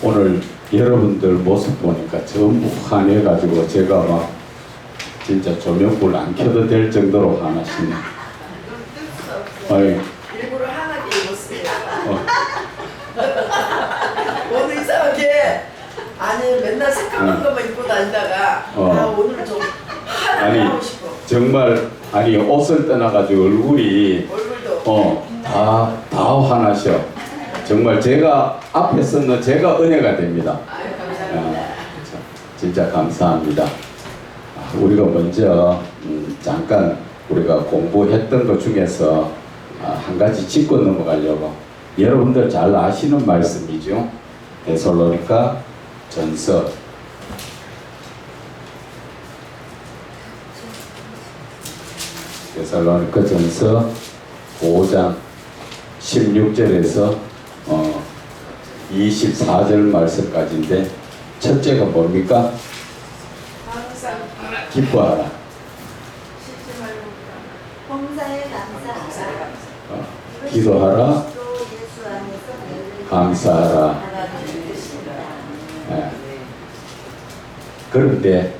오늘 여러분들 모습 보니까 전부 환해가지고 제가 막 진짜 조명불 안 켜도 될 정도로 화나시네. 아이, 일부러 하나게 입었습니다. 어, 오늘 이상하게 아니 맨날 새까만 것만 입고 다니다가 아 오늘 좀 하나게 아니, 하고 싶어. 정말 아니 옷을 떠나가지고 얼굴이 얼굴도 다 화나셔. 정말 제가 앞에 서는 제가 은혜가 됩니다. 아유 감사합니다. 진짜 감사합니다. 우리가 먼저 잠깐 우리가 공부했던 것 중에서 한 가지 짚고 넘어가려고. 여러분들 잘 아시는 말씀이죠. 데살로니가 전서 5장 16절에서 24절 말씀까지인데, 첫째가 뭡니까? 항상 기뻐하라. 쉬지 말고 범사에 감사하라. 기도하라. 예수 안에서 늘 감사하라. 하나님의 뜻입니다. 예. 그런데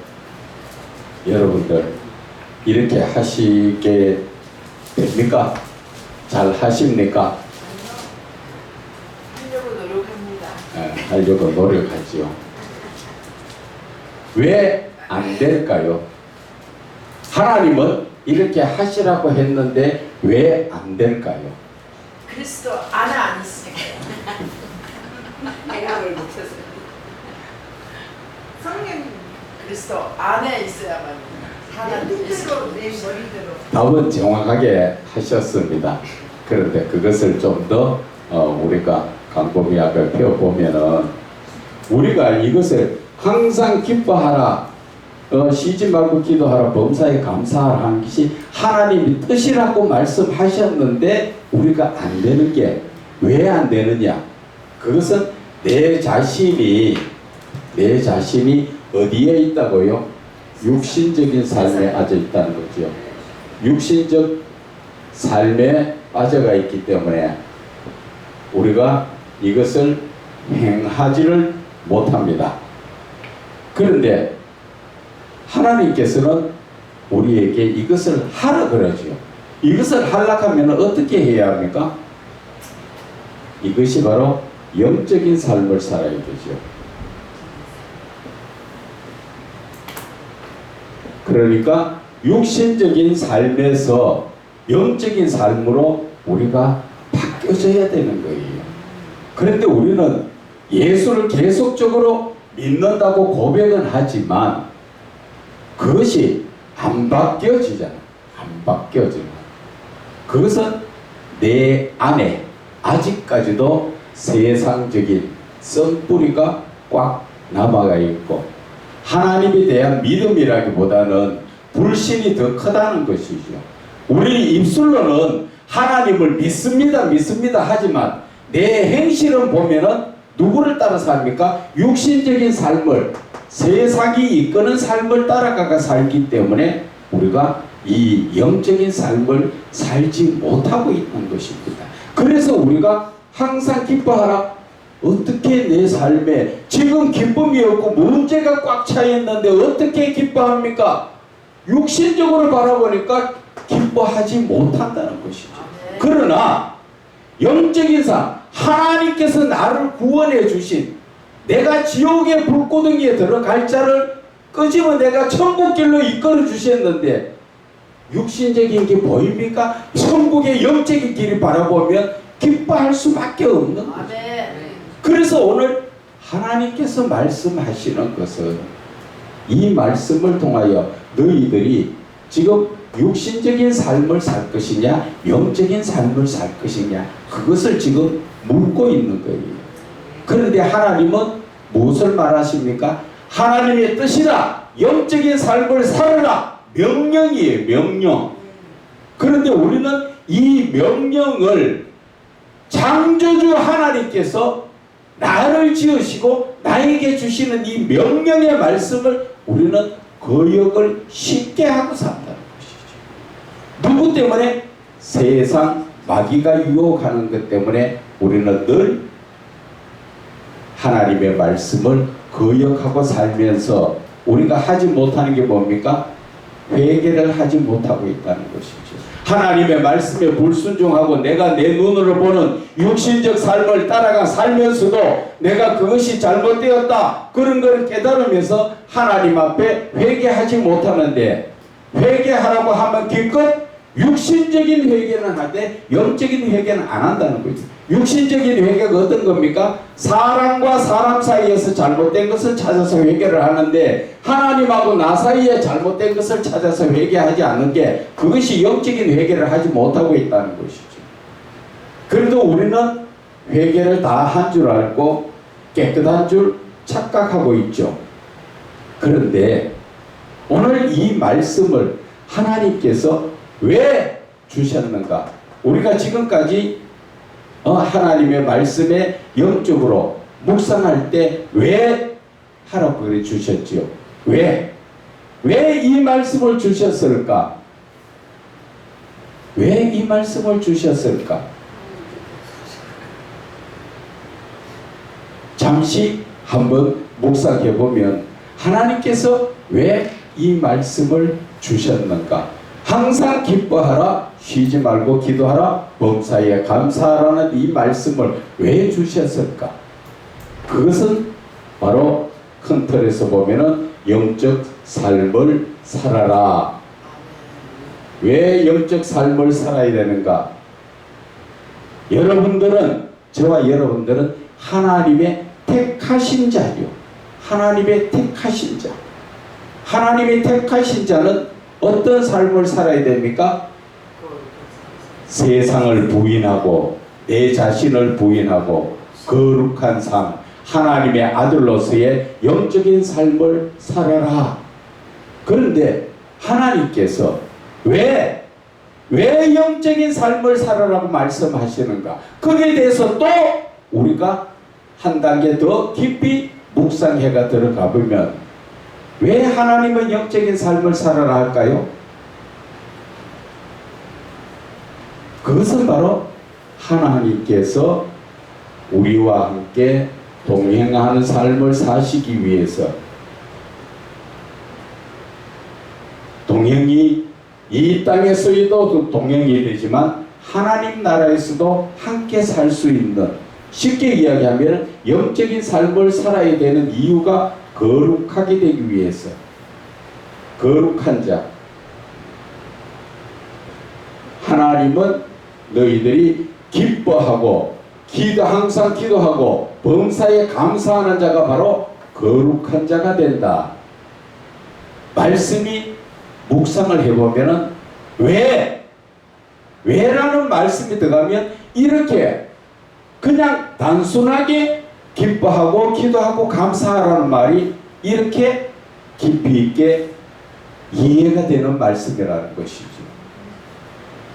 여러분들 이렇게 하시게 됩니까? 잘 하십니까? 하려고 노력합니다. 예, 하려고 노력하지요. 왜 안 될까요? 하나님은 이렇게 하시라고 했는데 왜 안 될까요? 그리스도 안에 안 있으니까. 생각을 못해서. 성령 그리스도 안에 있어야만 하나님 뜻으로 내 머리대로. 답은 정확하게 하셨습니다. 그런데 그것을 좀 더 우리가 강범위하게 배워보면은 우리가 이것을 항상 기뻐하라, 쉬지 말고 기도하라, 범사에 감사하라 하는 것이 하나님의 뜻이라고 말씀하셨는데 우리가 안 되는 게 왜 안 되느냐? 그것은 내 자신이 어디에 있다고요? 육신적인 삶에 빠져 있다는 거죠. 육신적 삶에 빠져가 있기 때문에 우리가 이것을 행하지를 못합니다. 그런데 하나님께서는 우리에게 이것을 하라 그러죠. 이것을 하려고 하면 어떻게 해야 합니까? 이것이 바로 영적인 삶을 살아야 되죠. 그러니까 육신적인 삶에서 영적인 삶으로 우리가 바뀌어져야 되는 거예요. 그런데 우리는 예수를 계속적으로 믿는다고 고백은 하지만 그것이 안 바뀌어지잖아. 안 바뀌어지는. 그것은 내 안에 아직까지도 세상적인 썬뿌리가 꽉 남아가 있고 하나님에 대한 믿음이라기보다는 불신이 더 크다는 것이죠. 우리 입술로는 하나님을 믿습니다 하지만 내 행실은 보면은 누구를 따라 삽니까? 육신적인 삶을, 세상이 이끄는 삶을 따라가 살기 때문에 우리가 이 영적인 삶을 살지 못하고 있는 것입니다. 그래서 우리가 항상 기뻐하라. 어떻게 내 삶에 지금 기쁨이 없고 문제가 꽉 차 있는데 어떻게 기뻐합니까? 육신적으로 바라보니까 기뻐하지 못한다는 것이죠. 그러나 영적인 삶, 하나님께서 나를 구원해 주신, 내가 지옥의 불고덩이에 들어갈 자를 끄집어 내가 천국길로 이끌어 주셨는데 육신적인 게 보입니까? 천국의 영적인 길을 바라보면 기뻐할 수밖에 없는 거죠. 그래서 오늘 하나님께서 말씀하시는 것은 이 말씀을 통하여 너희들이 지금 육신적인 삶을 살 것이냐 영적인 삶을 살 것이냐 그것을 지금 묻고 있는 거예요. 그런데 하나님은 무엇을 말하십니까? 하나님의 뜻이라 영적인 삶을 살아라 명령이에요. 명령. 그런데 우리는 이 명령을 창조주 하나님께서 나를 지으시고 나에게 주시는 이 명령의 말씀을 우리는 거역을 쉽게 하고 산다는 것이죠. 누구 때문에? 세상 마귀가 유혹하는 것 때문에 우리는 늘 하나님의 말씀을 거역하고 살면서 우리가 하지 못하는 게 뭡니까? 회개를 하지 못하고 있다는 것이죠. 하나님의 말씀에 불순종하고 내가 내 눈으로 보는 육신적 삶을 따라가 살면서도 내가 그것이 잘못되었다 그런 걸 깨달으면서 하나님 앞에 회개하지 못하는데, 회개하라고 하면 기껏 육신적인 회개는 하되 영적인 회개는 안 한다는 거죠. 육신적인 회개가 어떤 겁니까? 사람과 사람 사이에서 잘못된 것을 찾아서 회개를 하는데, 하나님하고 나 사이에 잘못된 것을 찾아서 회개하지 않는 게, 그것이 영적인 회개를 하지 못하고 있다는 것이죠. 그래도 우리는 회개를 다 한 줄 알고 깨끗한 줄 착각하고 있죠. 그런데 오늘 이 말씀을 하나님께서 왜 주셨는가? 우리가 지금까지 하나님의 말씀에 영적으로 묵상할 때 왜 하라고 그래 주셨지요? 왜 이 말씀을 주셨을까? 왜 이 말씀을 주셨을까? 잠시 한번 묵상해 보면 하나님께서 왜 이 말씀을 주셨는가? 항상 기뻐하라, 쉬지 말고 기도하라, 범사에 감사하라는 이 말씀을 왜 주셨을까? 그것은 바로 큰 틀에서 보면은 영적 삶을 살아라. 왜 영적 삶을 살아야 되는가? 여러분들은, 저와 여러분들은 하나님의 택하신 자요. 하나님의 택하신 자. 하나님의 택하신 자는 어떤 삶을 살아야 됩니까? 세상을 부인하고 내 자신을 부인하고 거룩한 삶, 하나님의 아들로서의 영적인 삶을 살아라. 그런데 하나님께서 왜 영적인 삶을 살아라고 말씀하시는가? 거기에 대해서 또 우리가 한 단계 더 깊이 묵상해가 들어가 보면, 왜 하나님은 영적인 삶을 살아라 할까요? 그것은 바로 하나님께서 우리와 함께 동행하는 삶을 사시기 위해서, 동행이 이 땅에서도 동행이 되지만 하나님 나라에서도 함께 살 수 있는, 쉽게 이야기하면 영적인 삶을 살아야 되는 이유가 거룩하게 되기 위해서, 거룩한 자. 하나님은 너희들이 기뻐하고 항상 기도하고 범사에 감사하는 자가 바로 거룩한 자가 된다. 말씀이 묵상을 해보면은 왜라는 말씀이 들어가면 이렇게 그냥 단순하게 기뻐하고 기도하고 감사하라는 말이 이렇게 깊이 있게 이해가 되는 말씀이라는 것이죠.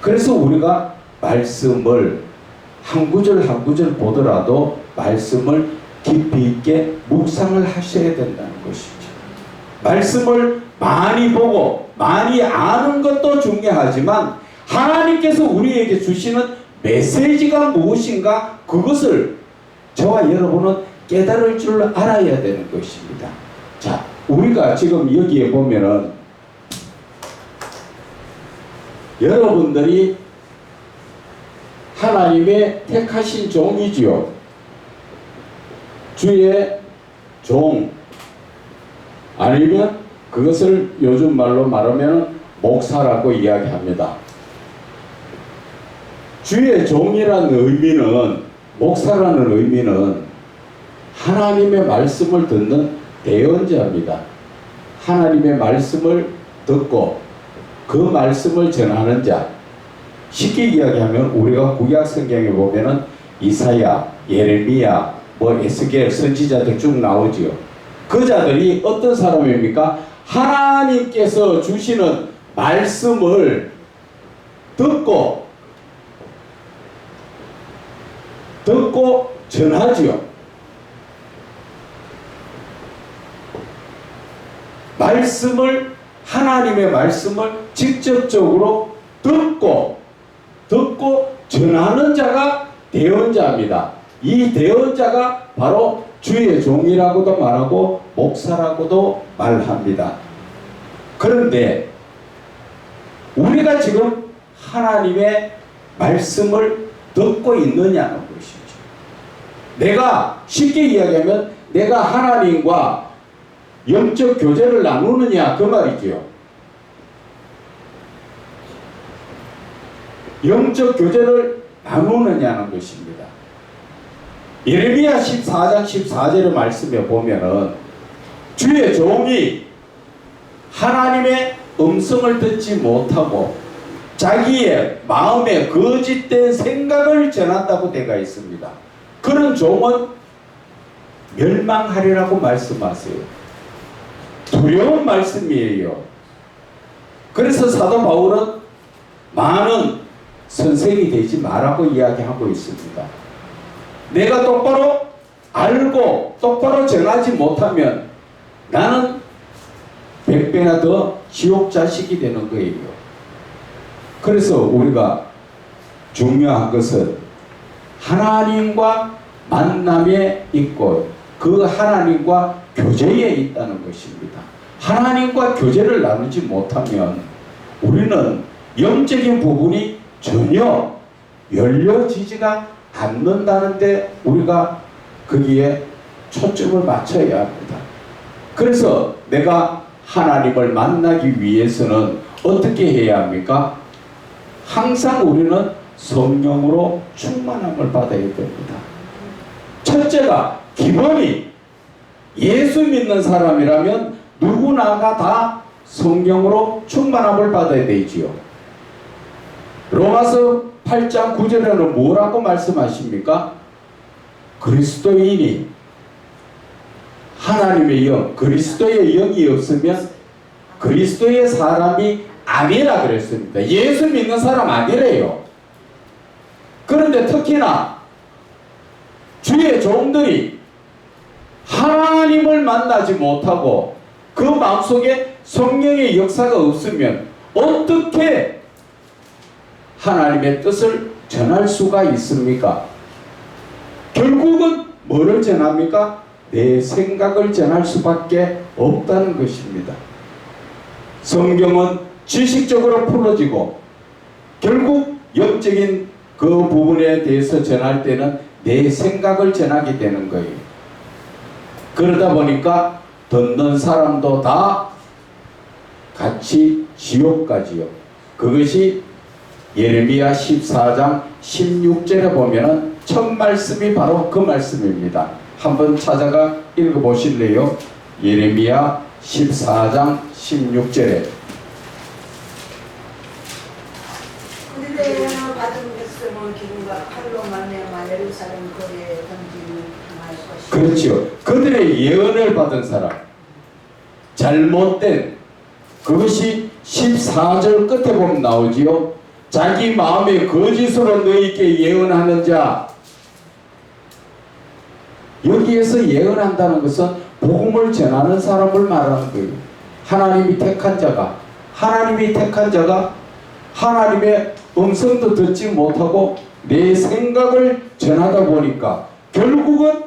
그래서 우리가 말씀을 한 구절 한 구절 보더라도 말씀을 깊이 있게 묵상을 하셔야 된다는 것이죠. 말씀을 많이 보고 많이 아는 것도 중요하지만 하나님께서 우리에게 주시는 메시지가 무엇인가, 그것을 저와 여러분은 깨달을 줄 알아야 되는 것입니다. 자, 우리가 지금 여기에 보면은 여러분들이 하나님의 택하신 종이지요. 주의 종, 아니면 그것을 요즘 말로 말하면 목사라고 이야기합니다. 주의 종이라는 의미는, 목사라는 의미는 하나님의 말씀을 듣는 대언자입니다. 하나님의 말씀을 듣고 그 말씀을 전하는 자. 쉽게 이야기하면 우리가 구약 성경에 보면은 이사야, 예레미야, 에스겔 선지자들 쭉 나오지요. 그 자들이 어떤 사람입니까? 하나님께서 주시는 말씀을 듣고 전하지요. 하나님의 말씀을 직접적으로 듣고 전하는 자가 대언자입니다. 이 대언자가 바로 주의 종이라고도 말하고 목사라고도 말합니다. 그런데 우리가 지금 하나님의 말씀을 듣고 있느냐는 것이죠. 내가 쉽게 이야기하면 내가 하나님과 영적 교제를 나누느냐 그 말이죠. 영적 교제를 나누느냐는 것입니다. 예레미야 14장 14절의 말씀에 보면은 주의 종이 하나님의 음성을 듣지 못하고 자기의 마음에 거짓된 생각을 전한다고 되어 있습니다. 그런 종은 멸망하리라고 말씀하세요. 두려운 말씀이에요. 그래서 사도 바울은 많은 선생이 되지 말라고 이야기하고 있습니다. 내가 똑바로 알고 똑바로 전하지 못하면 나는 100배나 더 지옥 자식이 되는 거예요. 그래서 우리가 중요한 것은 하나님과 만남에 있고 그 하나님과 교제에 있다는 것입니다. 하나님과 교제를 나누지 못하면 우리는 영적인 부분이 전혀 열려지지가 않는다는데 우리가 거기에 초점을 맞춰야 합니다. 그래서 내가 하나님을 만나기 위해서는 어떻게 해야 합니까? 항상 우리는 성령으로 충만함을 받아야 됩니다. 첫째가 기본이 예수 믿는 사람이라면 누구나가 다 성령으로 충만함을 받아야 되지요. 로마서 8장 9절에는 뭐라고 말씀하십니까? 그리스도인이 하나님의 영, 그리스도의 영이 없으면 그리스도의 사람이 아니라 그랬습니다. 예수 믿는 사람 아니래요. 그런데 특히나 주의 종들이 하나님을 만나지 못하고 그 마음속에 성령의 역사가 없으면 어떻게 하나님의 뜻을 전할 수가 있습니까? 결국은 뭐를 전합니까? 내 생각을 전할 수밖에 없다는 것입니다. 성경은 지식적으로 풀어지고 결국 영적인 그 부분에 대해서 전할 때는 내 생각을 전하게 되는 거예요. 그러다 보니까 듣는 사람도 다 같이 지옥 가지요. 그것이 예레미야 14장 16절에 보면은 첫 말씀이 바로 그 말씀입니다. 한번 찾아가 읽어보실래요? 예레미야 14장 16절에 그들의 받은 백성은 기름과 칼로 말미암아 예루살렘 거리에 던짐을 당할 것이다. 그렇죠. 그들의 예언을 받은 사람, 잘못된 그것이 14절 끝에 보면 나오지요. 자기 마음의 거짓으로 너희에게 예언하는 자. 여기에서 예언한다는 것은 복음을 전하는 사람을 말하는 거예요. 하나님이 택한 자가 하나님의 음성도 듣지 못하고 내 생각을 전하다 보니까 결국은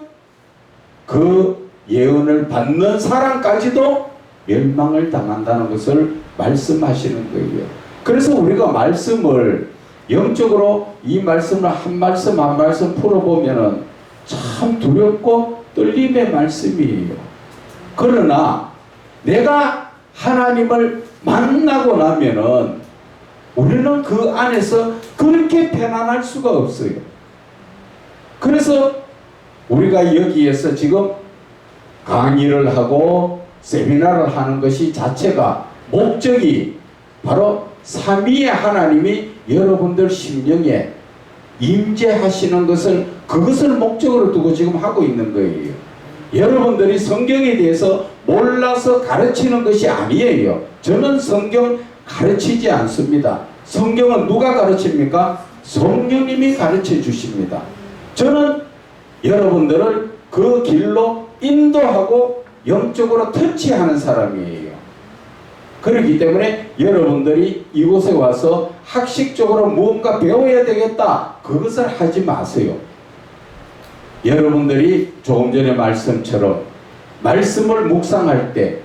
그 예언을 받는 사람까지도 멸망을 당한다는 것을 말씀하시는 거예요. 그래서 우리가 말씀을 영적으로 이 말씀을 한 말씀 한 말씀 풀어보면은 참 두렵고 떨림의 말씀이에요. 그러나 내가 하나님을 만나고 나면은 우리는 그 안에서 그렇게 편안할 수가 없어요. 그래서 우리가 여기에서 지금 강의를 하고 세미나를 하는 것이 자체가 목적이 바로 삼위의 하나님이 여러분들 심령에 임재하시는 것을 그것을 목적으로 두고 지금 하고 있는 거예요. 여러분들이 성경에 대해서 몰라서 가르치는 것이 아니에요. 저는 성경 가르치지 않습니다. 성경은 누가 가르칩니까? 성령님이 가르쳐 주십니다. 저는 여러분들을 그 길로 인도하고 영적으로 터치하는 사람이에요. 그렇기 때문에 여러분들이 이곳에 와서 학식적으로 무언가 배워야 되겠다, 그것을 하지 마세요. 여러분들이 조금 전에 말씀처럼 말씀을 묵상할 때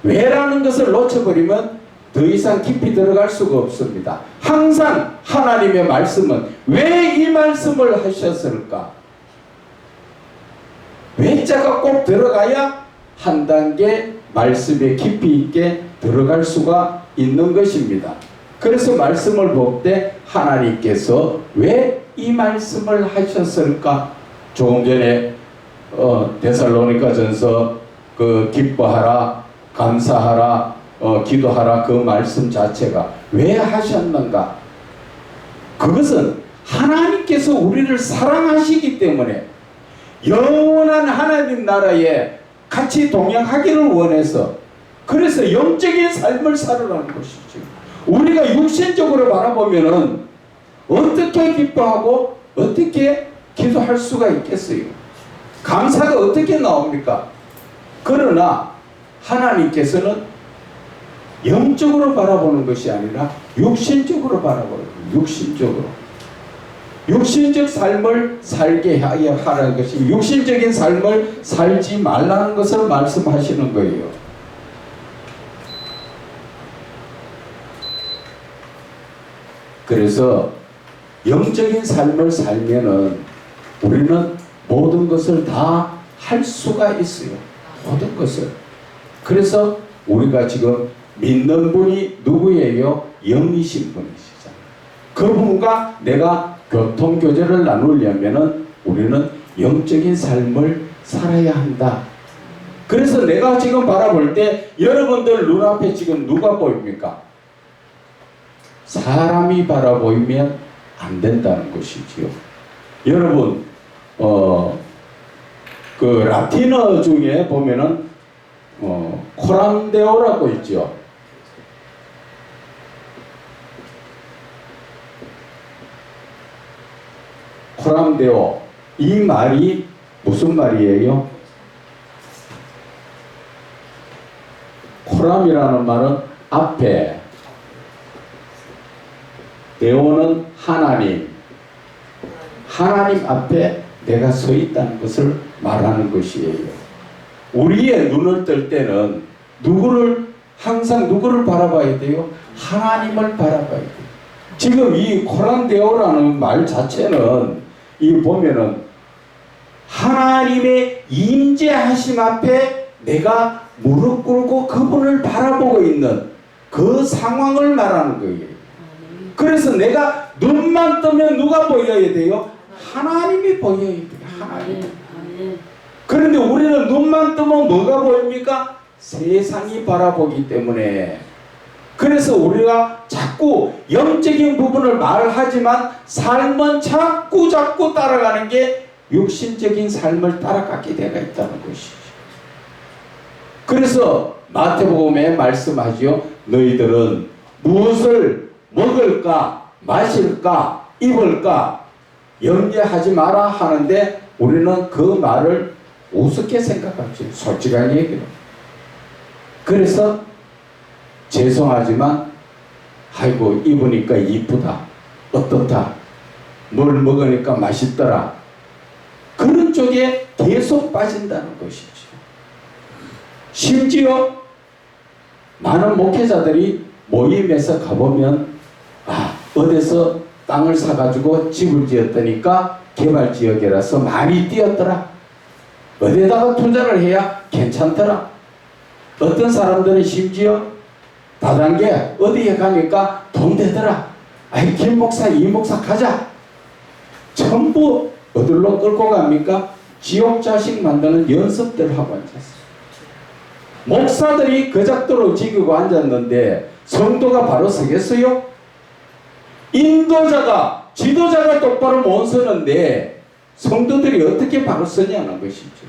왜라는 것을 놓쳐버리면 더 이상 깊이 들어갈 수가 없습니다. 항상 하나님의 말씀은 왜 이 말씀을 하셨을까? 왜자가 꼭 들어가야 한 단계 말씀에 깊이 있게 들어갈 수가 있는 것입니다. 그래서 말씀을 볼 때 하나님께서 왜 이 말씀을 하셨을까? 조금 전에 데살로니가전서 그 기뻐하라, 감사하라, 기도하라 그 말씀 자체가 왜 하셨는가? 그것은 하나님께서 우리를 사랑하시기 때문에 영원한 하나님 나라에 같이 동행하기를 원해서, 그래서 영적인 삶을 살아가는 것이죠. 우리가 육신적으로 바라보면은 어떻게 기뻐하고 어떻게 기도할 수가 있겠어요? 감사가 어떻게 나옵니까? 그러나 하나님께서는 영적으로 바라보는 것이 아니라 육신적으로 바라보는 거예요. 육신적 삶을 살게 하라는 것이, 육신적인 삶을 살지 말라는 것을 말씀하시는 거예요. 그래서 영적인 삶을 살면은 우리는 모든 것을 다 할 수가 있어요. 모든 것을. 그래서 우리가 지금 믿는 분이 누구예요? 영이신 분이시잖아요. 그분과 내가 교통교제를 나누려면은 우리는 영적인 삶을 살아야 한다. 그래서 내가 지금 바라볼 때 여러분들 눈앞에 지금 누가 보입니까? 사람이 바라보이면 안 된다는 것이지요. 여러분, 그 라틴어 중에 보면은 코란데오라고 있죠. 코란데오, 이 말이 무슨 말이에요? 코람이라는 말은 앞에, 데오는 하나님 앞에 내가 서 있다는 것을 말하는 것이에요. 우리의 눈을 뜰 때는 항상 누구를 바라봐야 돼요? 하나님을 바라봐야 돼요. 지금 이 코란데오라는 말 자체는 이 보면은 하나님의 임재하심 앞에 내가 무릎 꿇고 그분을 바라보고 있는 그 상황을 말하는 거예요. 그래서 내가 눈만 뜨면 누가 보여야 돼요? 하나님이 보여야 돼요. 하나님. 그런데 우리는 눈만 뜨면 뭐가 보입니까? 세상이 바라보기 때문에. 그래서 우리가 자꾸 영적인 부분을 말하지만 삶은 자꾸 따라가는 게 육신적인 삶을 따라가게 되어 있다는 것이죠. 그래서 마태복음에 말씀하지요. 너희들은 무엇을 먹을까, 마실까, 입을까 염려하지 마라 하는데 우리는 그 말을 우습게 생각하죠. 솔직하게 얘기로. 그래서 죄송하지만 아이고 입으니까 이쁘다, 어떻다, 뭘 먹으니까 맛있더라, 그런 쪽에 계속 빠진다는 것이죠. 심지어 많은 목회자들이 모임에서 가보면 어디서 땅을 사가지고 집을 지었더니까 개발지역이라서 많이 뛰었더라, 어디에다가 투자를 해야 괜찮더라. 어떤 사람들은 심지어 다단계 어디에 가니까 돈 되더라, 아이 김 목사 이 목사 가자. 전부 어디로 끌고 갑니까? 지옥 자식 만드는 연습들 하고 앉았어요. 목사들이 그작도로 지키고 앉았는데 성도가 바로 서겠어요? 인도자가, 지도자가 똑바로 못 서는데 성도들이 어떻게 바로 서냐는 것이죠.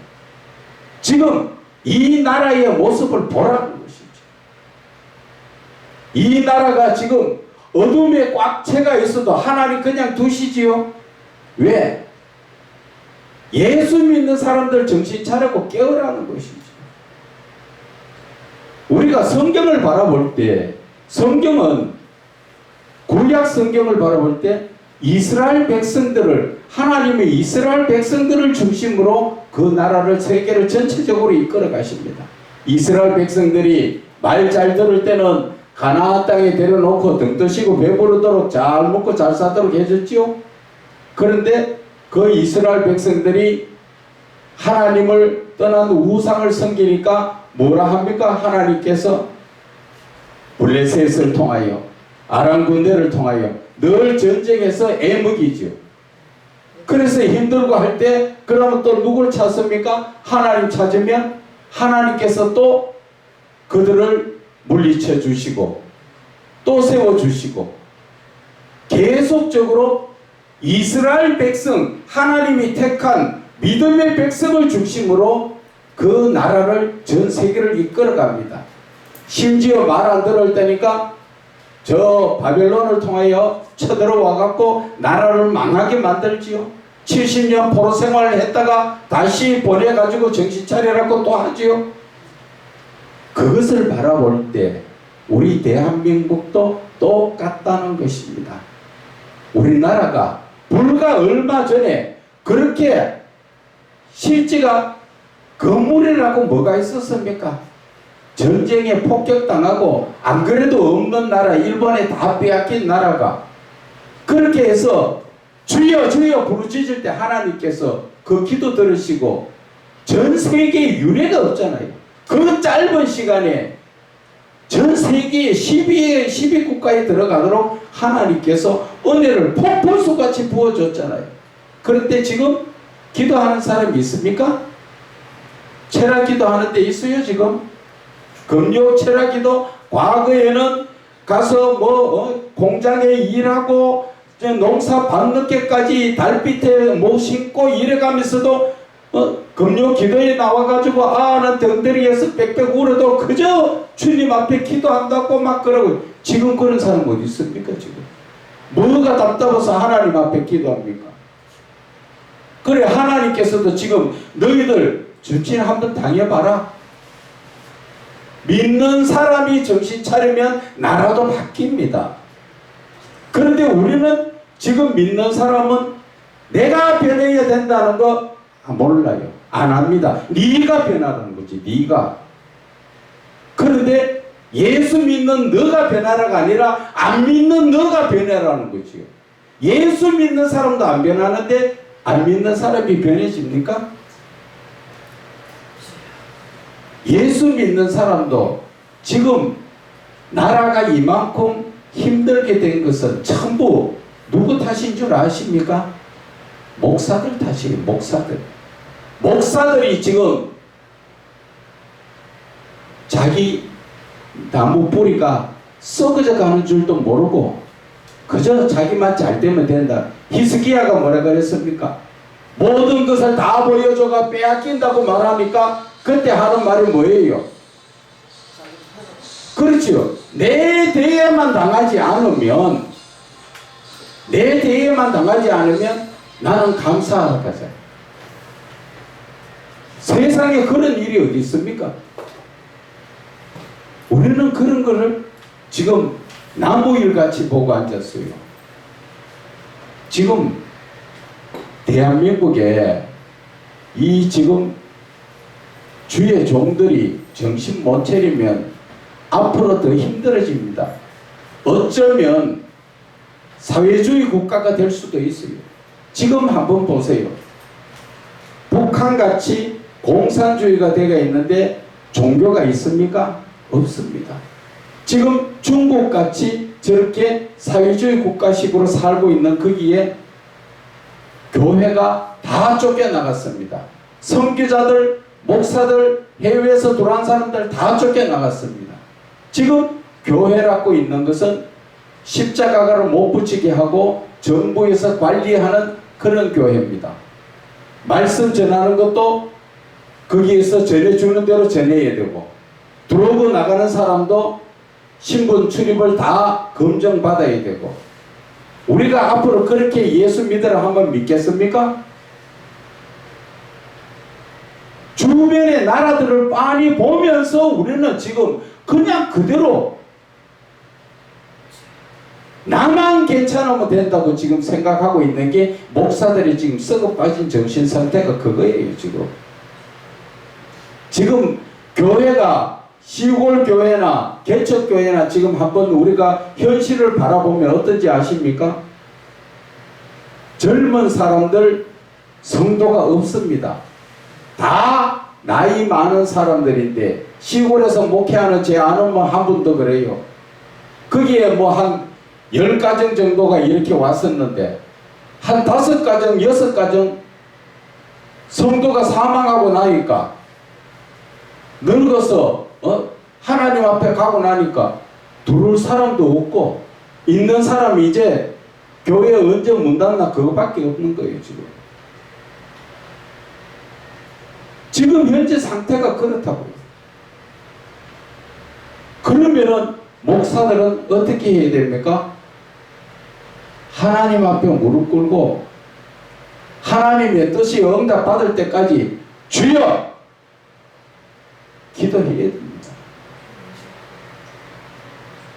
지금 이 나라의 모습을 보라는 것이죠. 이 나라가 지금 어둠에 꽉 채가 있어도 하나님 그냥 두시지요? 왜? 예수 믿는 사람들 정신 차리고 깨어라는 것이죠. 우리가 성경을 바라볼 때, 성경은 구약 성경을 바라볼 때 이스라엘 백성들을, 하나님의 이스라엘 백성들을 중심으로 그 나라를, 세계를 전체적으로 이끌어 가십니다. 이스라엘 백성들이 말 잘 들을 때는 가나안 땅에 데려놓고 등 뜨시고 배부르도록 잘 먹고 잘 사도록 해줬지요. 그런데 그 이스라엘 백성들이 하나님을 떠난 우상을 섬기니까 뭐라 합니까? 하나님께서 블레셋을 통하여, 아람 군대를 통하여 늘 전쟁에서 애먹이죠. 그래서 힘들고 할 때 그러면 또 누굴 찾습니까? 하나님 찾으면 하나님께서 또 그들을 물리쳐 주시고 또 세워 주시고, 계속적으로 이스라엘 백성, 하나님이 택한 믿음의 백성을 중심으로 그 나라를, 전 세계를 이끌어 갑니다. 심지어 말 안 들을 때니까 저 바벨론을 통하여 쳐들어와 갖고 나라를 망하게 만들지요. 70년 포로 생활을 했다가 다시 보내가지고 정신 차리라고 또 하지요. 그것을 바라볼 때 우리 대한민국도 똑같다는 것입니다. 우리나라가 불과 얼마 전에 그렇게 실지가 건물이라고 뭐가 있었습니까? 전쟁에 폭격당하고 안 그래도 없는 나라, 일본에 다 빼앗긴 나라가, 그렇게 해서 주여 주여 부르짖을 때 하나님께서 그 기도 들으시고 전 세계에 유례가 없잖아요. 그 짧은 시간에 전 세계의 12국가에 들어가도록 하나님께서 은혜를 폭포수같이 부어줬잖아요. 그런데 지금 기도하는 사람이 있습니까? 철학 기도하는 데 있어요 지금? 금요 철학 기도? 과거에는 가서 공장에 일하고 농사 밤늦게까지 달빛에 못 심고 이래가면서도 금요 기도에 나와가지고 난 덩더리에서 빽빽 울어도 그저 주님 앞에 기도한다고 막 그러고, 지금 그런 사람 어디 있습니까 지금? 뭐가 답답해서 하나님 앞에 기도합니까? 그래, 하나님께서도 지금 너희들 전진 한번 당해봐라. 믿는 사람이 정신 차리면 나라도 바뀝니다. 그런데 우리는 지금 믿는 사람은 내가 변해야 된다는 거 몰라요. 안 합니다. 네가 변하라는 거지, 네가. 그런데 예수 믿는 너가 변하라가 아니라 안 믿는 너가 변하라는 거지요. 예수 믿는 사람도 안 변하는데 안 믿는 사람이 변해집니까? 예수 믿는 사람도 지금 나라가 이만큼 힘들게 된 것은 전부 누구 탓인 줄 아십니까? 목사들 탓이에요. 목사들이 지금 자기 나무 뿌리가 썩어져 가는 줄도 모르고 그저 자기만 잘 되면 된다. 히스기야가 뭐라 그랬습니까? 모든 것을 다 보여줘가 빼앗긴다고 말하니까 그때 하는 말이 뭐예요? 그렇지요. 내 대에만 당하지 않으면 나는 감사할 거죠. 세상에 그런 일이 어디 있습니까? 우리는 그런 거를 지금 나무일같이 보고 앉았어요. 지금 대한민국에 이 지금 주의 종들이 정신 못 차리면 앞으로 더 힘들어집니다. 어쩌면 사회주의 국가가 될 수도 있어요. 지금 한번 보세요. 북한같이 공산주의가 되어 있는데 종교가 있습니까? 없습니다. 지금 중국같이 저렇게 사회주의 국가식으로 살고 있는 거기에 교회가 다 쫓겨나갔습니다. 선교자들, 목사들, 해외에서 들어온 사람들 다 쫓겨나갔습니다. 지금 교회라고 있는 것은 십자가를 못 붙이게 하고 정부에서 관리하는 그런 교회입니다. 말씀 전하는 것도 거기에서 전해주는 대로 전해야 되고, 들어오고 나가는 사람도 신분 출입을 다 검증받아야 되고, 우리가 앞으로 그렇게 예수 믿으라 한번 믿겠습니까? 주변의 나라들을 빤히 보면서 우리는 지금 그냥 그대로 나만 괜찮으면 된다고 지금 생각하고 있는 게 목사들이 지금 썩어 빠진 정신 상태가 그거예요. 지금 교회가 시골 교회나 개척 교회나 지금 한번 우리가 현실을 바라보면 어떤지 아십니까? 젊은 사람들 성도가 없습니다. 다 나이 많은 사람들인데 시골에서 목회하는 제 아는 분 한 분도 그래요. 거기에 뭐 한 10가정 정도가 이렇게 왔었는데 한 5가정, 6가정 성도가 사망하고 나니까 늙어서 하나님 앞에 가고 나니까 들어올 사람도 없고 있는 사람이 이제 교회 언제 문 닫나 그거밖에 없는 거예요. 지금 현재 상태가 그렇다고요. 그러면은 목사들은 어떻게 해야 됩니까? 하나님 앞에 무릎 꿇고 하나님의 뜻이 응답받을 때까지 주여 기도해야 됩니다.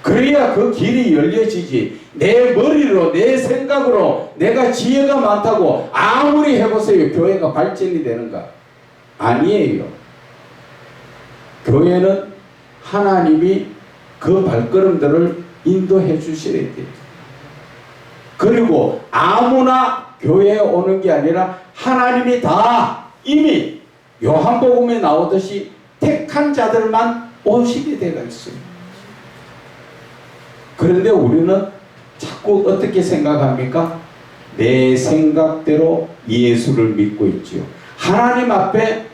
그래야 그 길이 열려지지. 내 머리로 내 생각으로 내가 지혜가 많다고 아무리 해보세요. 교회가 발전이 되는가? 아니에요. 교회는 하나님이 그 발걸음들을 인도해 주셔야 돼요. 그리고 아무나 교회에 오는 게 아니라 하나님이 다 이미 요한복음에 나오듯이 택한 자들만 오시게 되어 있어요. 그런데 우리는 자꾸 어떻게 생각합니까? 내 생각대로 예수를 믿고 있지요. 하나님 앞에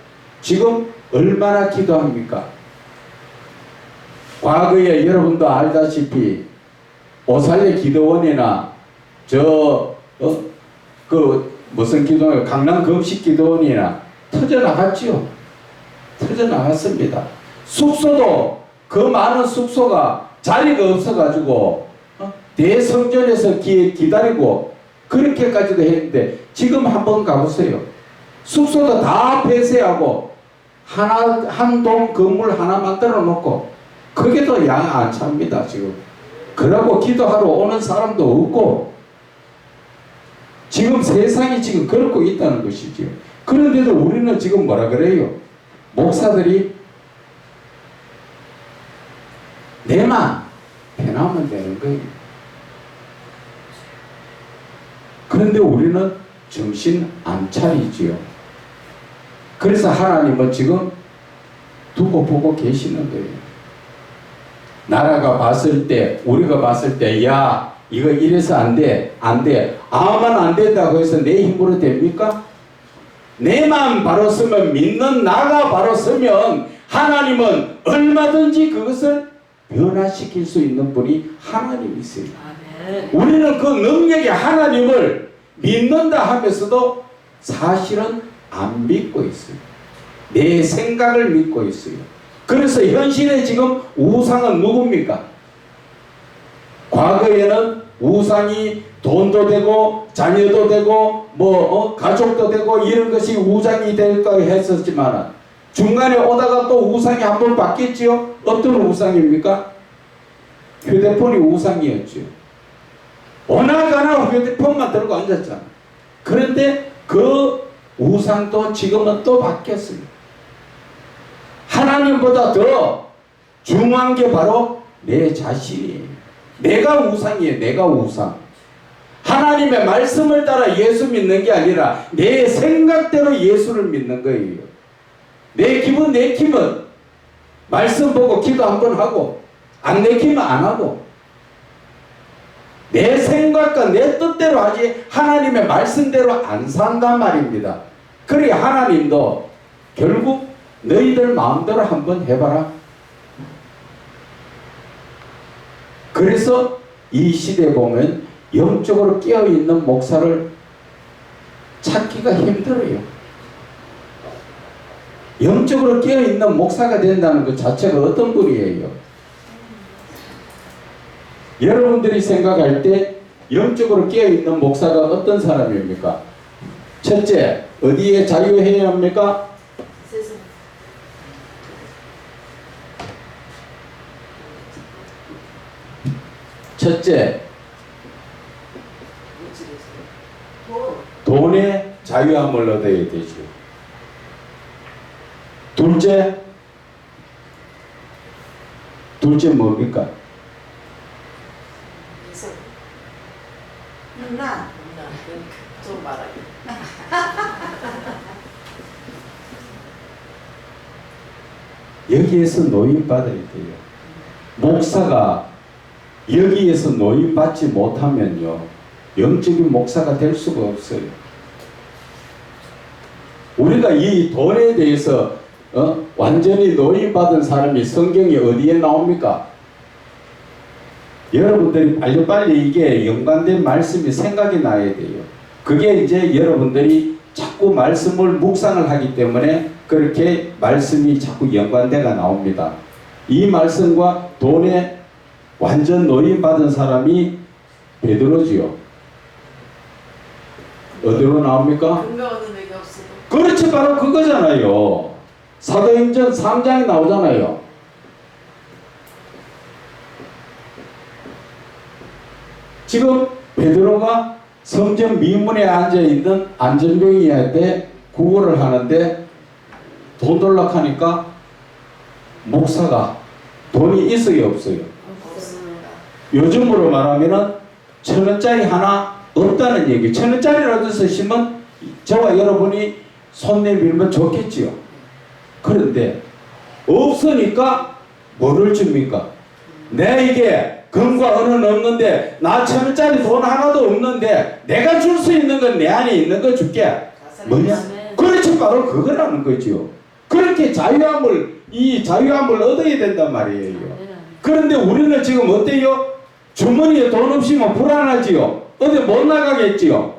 지금 얼마나 기도합니까? 과거에 여러분도 알다시피 오살레 기도원이나 무슨 기도원, 강남 금식 기도원이나 터져 나갔지요. 터져 나갔습니다. 숙소도 그 많은 숙소가 자리가 없어가지고 대성전에서 기다리고 그렇게까지도 했는데 지금 한번 가보세요. 숙소도 다 폐쇄하고 한 동 건물 하나 만들어 놓고 그게도 양 안 찹니다. 지금 그러고 기도하러 오는 사람도 없고 지금 세상이 지금 그렇고 있다는 것이죠. 그런데도 우리는 지금 뭐라 그래요? 목사들이 내만 편하면 되는 거예요. 그런데 우리는 정신 안 차리지요. 그래서 하나님은 지금 두고 보고 계시는 거예요. 나라가 봤을 때, 우리가 봤을 때, 야, 이거 이래서 안 돼, 안 돼. 아만 안 된다고 해서 내 힘으로 됩니까? 내만 바로 서면, 믿는 나가 바로 서면 하나님은 얼마든지 그것을 변화시킬 수 있는 분이 하나님이세요. 우리는 그 능력의 하나님을 믿는다 하면서도 사실은 안 믿고 있어요. 내 생각을 믿고 있어요. 그래서 현실에 지금 우상은 누굽니까? 과거에는 우상이 돈도 되고 자녀도 되고 가족도 되고 이런 것이 우상이 될까 했었지만 중간에 오다가 또 우상이 한번 바뀌었지요. 어떤 우상입니까? 휴대폰이 우상이었죠. 오나가나 휴대폰만 들고 앉았잖아. 그런데 그 우상도 지금은 또 바뀌었어요. 하나님보다 더 중요한 게 바로 내 자신이에요. 내가 우상이에요. 내가 우상. 하나님의 말씀을 따라 예수 믿는 게 아니라 내 생각대로 예수를 믿는 거예요. 내 기분 말씀 보고 기도 한번 하고 안 내키면 안 하고 내 생각과 내 뜻대로 하지 하나님의 말씀대로 안 산단 말입니다. 그래 하나님도 결국 너희들 마음대로 한번 해봐라. 그래서 이 시대에 보면 영적으로 깨어있는 목사를 찾기가 힘들어요. 영적으로 깨어있는 목사가 된다는 것 자체가 어떤 분이에요? 여러분들이 생각할 때 영적으로 깨어있는 목사가 어떤 사람입니까? 첫째, 어디에 자유해야 합니까? 첫째, 돈의 자유함을 얻어야 되죠. 둘째 뭡니까? 이성. 누나. 좀 말하기. 여기에서 노인받아야 돼요. 목사가 여기에서 노인받지 못하면요, 영적인 목사가 될 수가 없어요. 우리가 이 돈에 대해서 완전히 노인받은 사람이 성경에 어디에 나옵니까? 여러분들이 빨리빨리 이게 연관된 말씀이 생각이 나야 돼요. 그게 이제 여러분들이 자꾸 말씀을 묵상을 하기 때문에 그렇게 말씀이 자꾸 연관돼가 나옵니다. 이 말씀과 돈에 완전 노인받은 사람이 베드로지요. 어디로 나옵니까? 근거 얻는 얘기 없어도. 그렇지, 바로 그거잖아요. 사도행전 3장에 나오잖아요. 지금 베드로가 성전 미문에 앉아있는 안전병이한테 구걸을 하는데 돈 달라고 하니까 목사가 돈이 있어요, 없어요? 없습니다. 요즘으로 말하면은 1,000원짜리 하나 없다는 얘기. 1,000원짜리라도 쓰시면 저와 여러분이 손 내밀면 좋겠지요. 그런데 없으니까 뭐를 줍니까? 내게 금과 은은 없는데 나 1,000원짜리 돈 하나도 없는데 내가 줄 수 있는 건 내 안에 있는 거 줄게. 뭐냐? 그렇지, 바로 그거라는 거지요. 그렇게 이 자유함을 얻어야 된단 말이에요. 그런데 우리는 지금 어때요? 주머니에 돈 없이면 불안하지요. 어디 못 나가겠지요.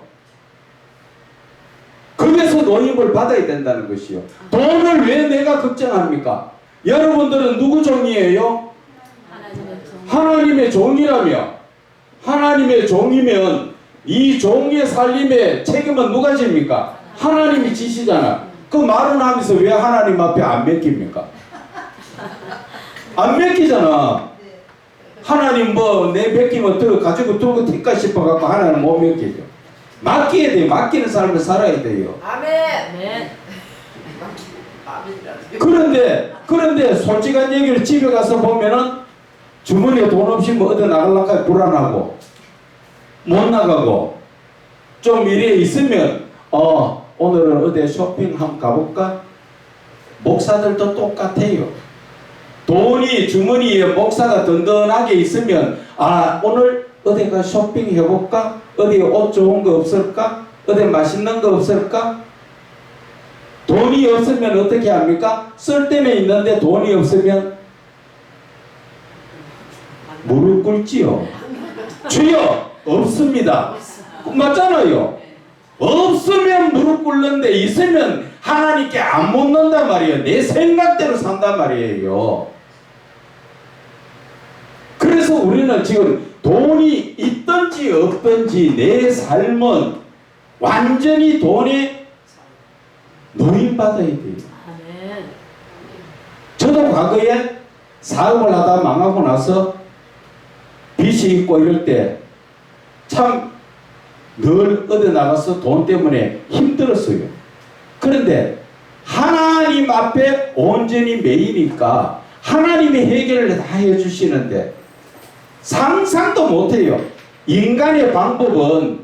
거기서 노임을 받아야 된다는 것이요. 돈을 왜 내가 걱정합니까? 여러분들은 누구 종이에요? 하나님의 종이라며. 하나님의 종이면 이 종의 살림의 책임은 누가 집니까? 하나님이 지시잖아. 그 말은 하면서 왜 하나님 앞에 안 맡깁니까? 안 맡기잖아. 하나님 내 맡기면 가지고 들고 튈까 싶어갖고 하나님 못 맡기죠. 맡겨야 돼요. 맡기는 삶을 살아야 돼요. 아멘. 네. 아멘이라도. 그런데 솔직한 얘기를 집에 가서 보면은 주머니에 돈 없이 뭐 어디 나가려고 불안하고 못 나가고 좀 이래 있으면 오늘은 어디 쇼핑 한번 가볼까? 목사들도 똑같아요. 돈이 주머니에 목사가 든든하게 있으면 오늘 어디 가 쇼핑 해볼까? 어디 옷 좋은 거 없을까? 어디 맛있는 거 없을까? 돈이 없으면 어떻게 합니까? 쓸 때는 있는데 돈이 없으면 무릎 꿇지요. 주여 없습니다. 맞잖아요. 없으면 무릎 꿇는데 있으면 하나님께 안 묻는단 말이에요. 내 생각대로 산단 말이에요. 그래서 우리는 지금 돈이 있든지 없든지 내 삶은 완전히 돈에 노임받아야 돼요. 저도 과거에 사업을 하다 망하고 나서 빚이 있고 이럴 때 참 늘 어디 나가서 돈 때문에 힘들었어요. 그런데 하나님 앞에 온전히 매이니까 하나님이 해결을 다 해주시는데 상상도 못해요. 인간의 방법은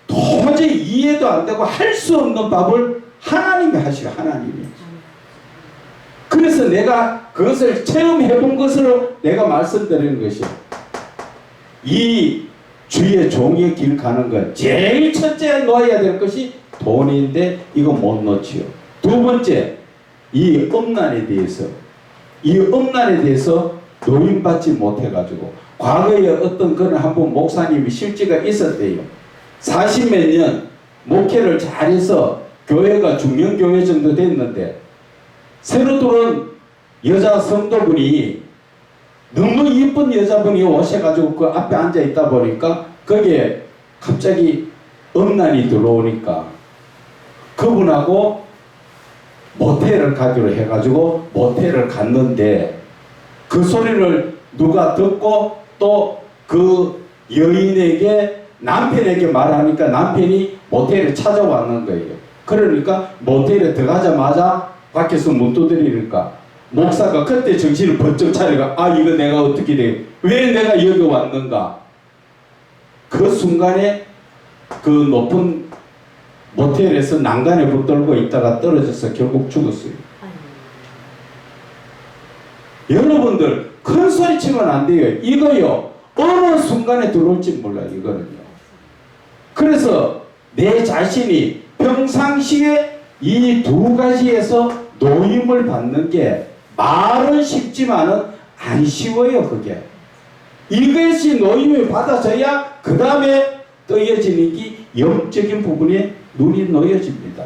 도저히 이해도 안 되고 할 수 없는 밥을 하나님이 하시고 하나님이. 그래서 내가 그것을 체험해 본 것으로 내가 말씀드리는 것이요. 이 주의 종의 길 가는 건 제일 첫째 놓아야 될 것이 돈인데 이거 못 놓지요. 두 번째, 이 음란에 대해서 노임받지 못해가지고 과거에 어떤 그런 한번 목사님이 실제가 있었대요. 40몇 년 목회를 잘해서 교회가 중년교회 정도 됐는데 새로 들어온 여자 성도분이 너무 이쁜 여자분이 오셔가지고 그 앞에 앉아 있다 보니까 거기에 갑자기 음란이 들어오니까 그분하고 모텔을 가기로 해가지고 모텔을 갔는데 그 소리를 누가 듣고 또 그 여인에게 남편에게 말하니까 남편이 모텔에 찾아왔는 거예요. 그러니까 모텔에 들어가자마자 밖에서 문 두드리니까 목사가 그때 정신을 번쩍 차리가 아 이거 내가 어떻게 돼? 왜 내가 여기 왔는가? 그 순간에 그 높은 모텔에서 난간에 붙들고 있다가 떨어져서 결국 죽었어요. 여러분들 큰 소리 치면 안 돼요. 이거요 어느 순간에 들어올지 몰라요. 이거는요. 그래서 내 자신이 평상시에 이 두 가지에서 노임을 받는 게 말은 쉽지만은 안 쉬워요. 그게 이것이 노임을 받아져야 그 다음에 떠여지는 게 영적인 부분에 눈이 놓여집니다.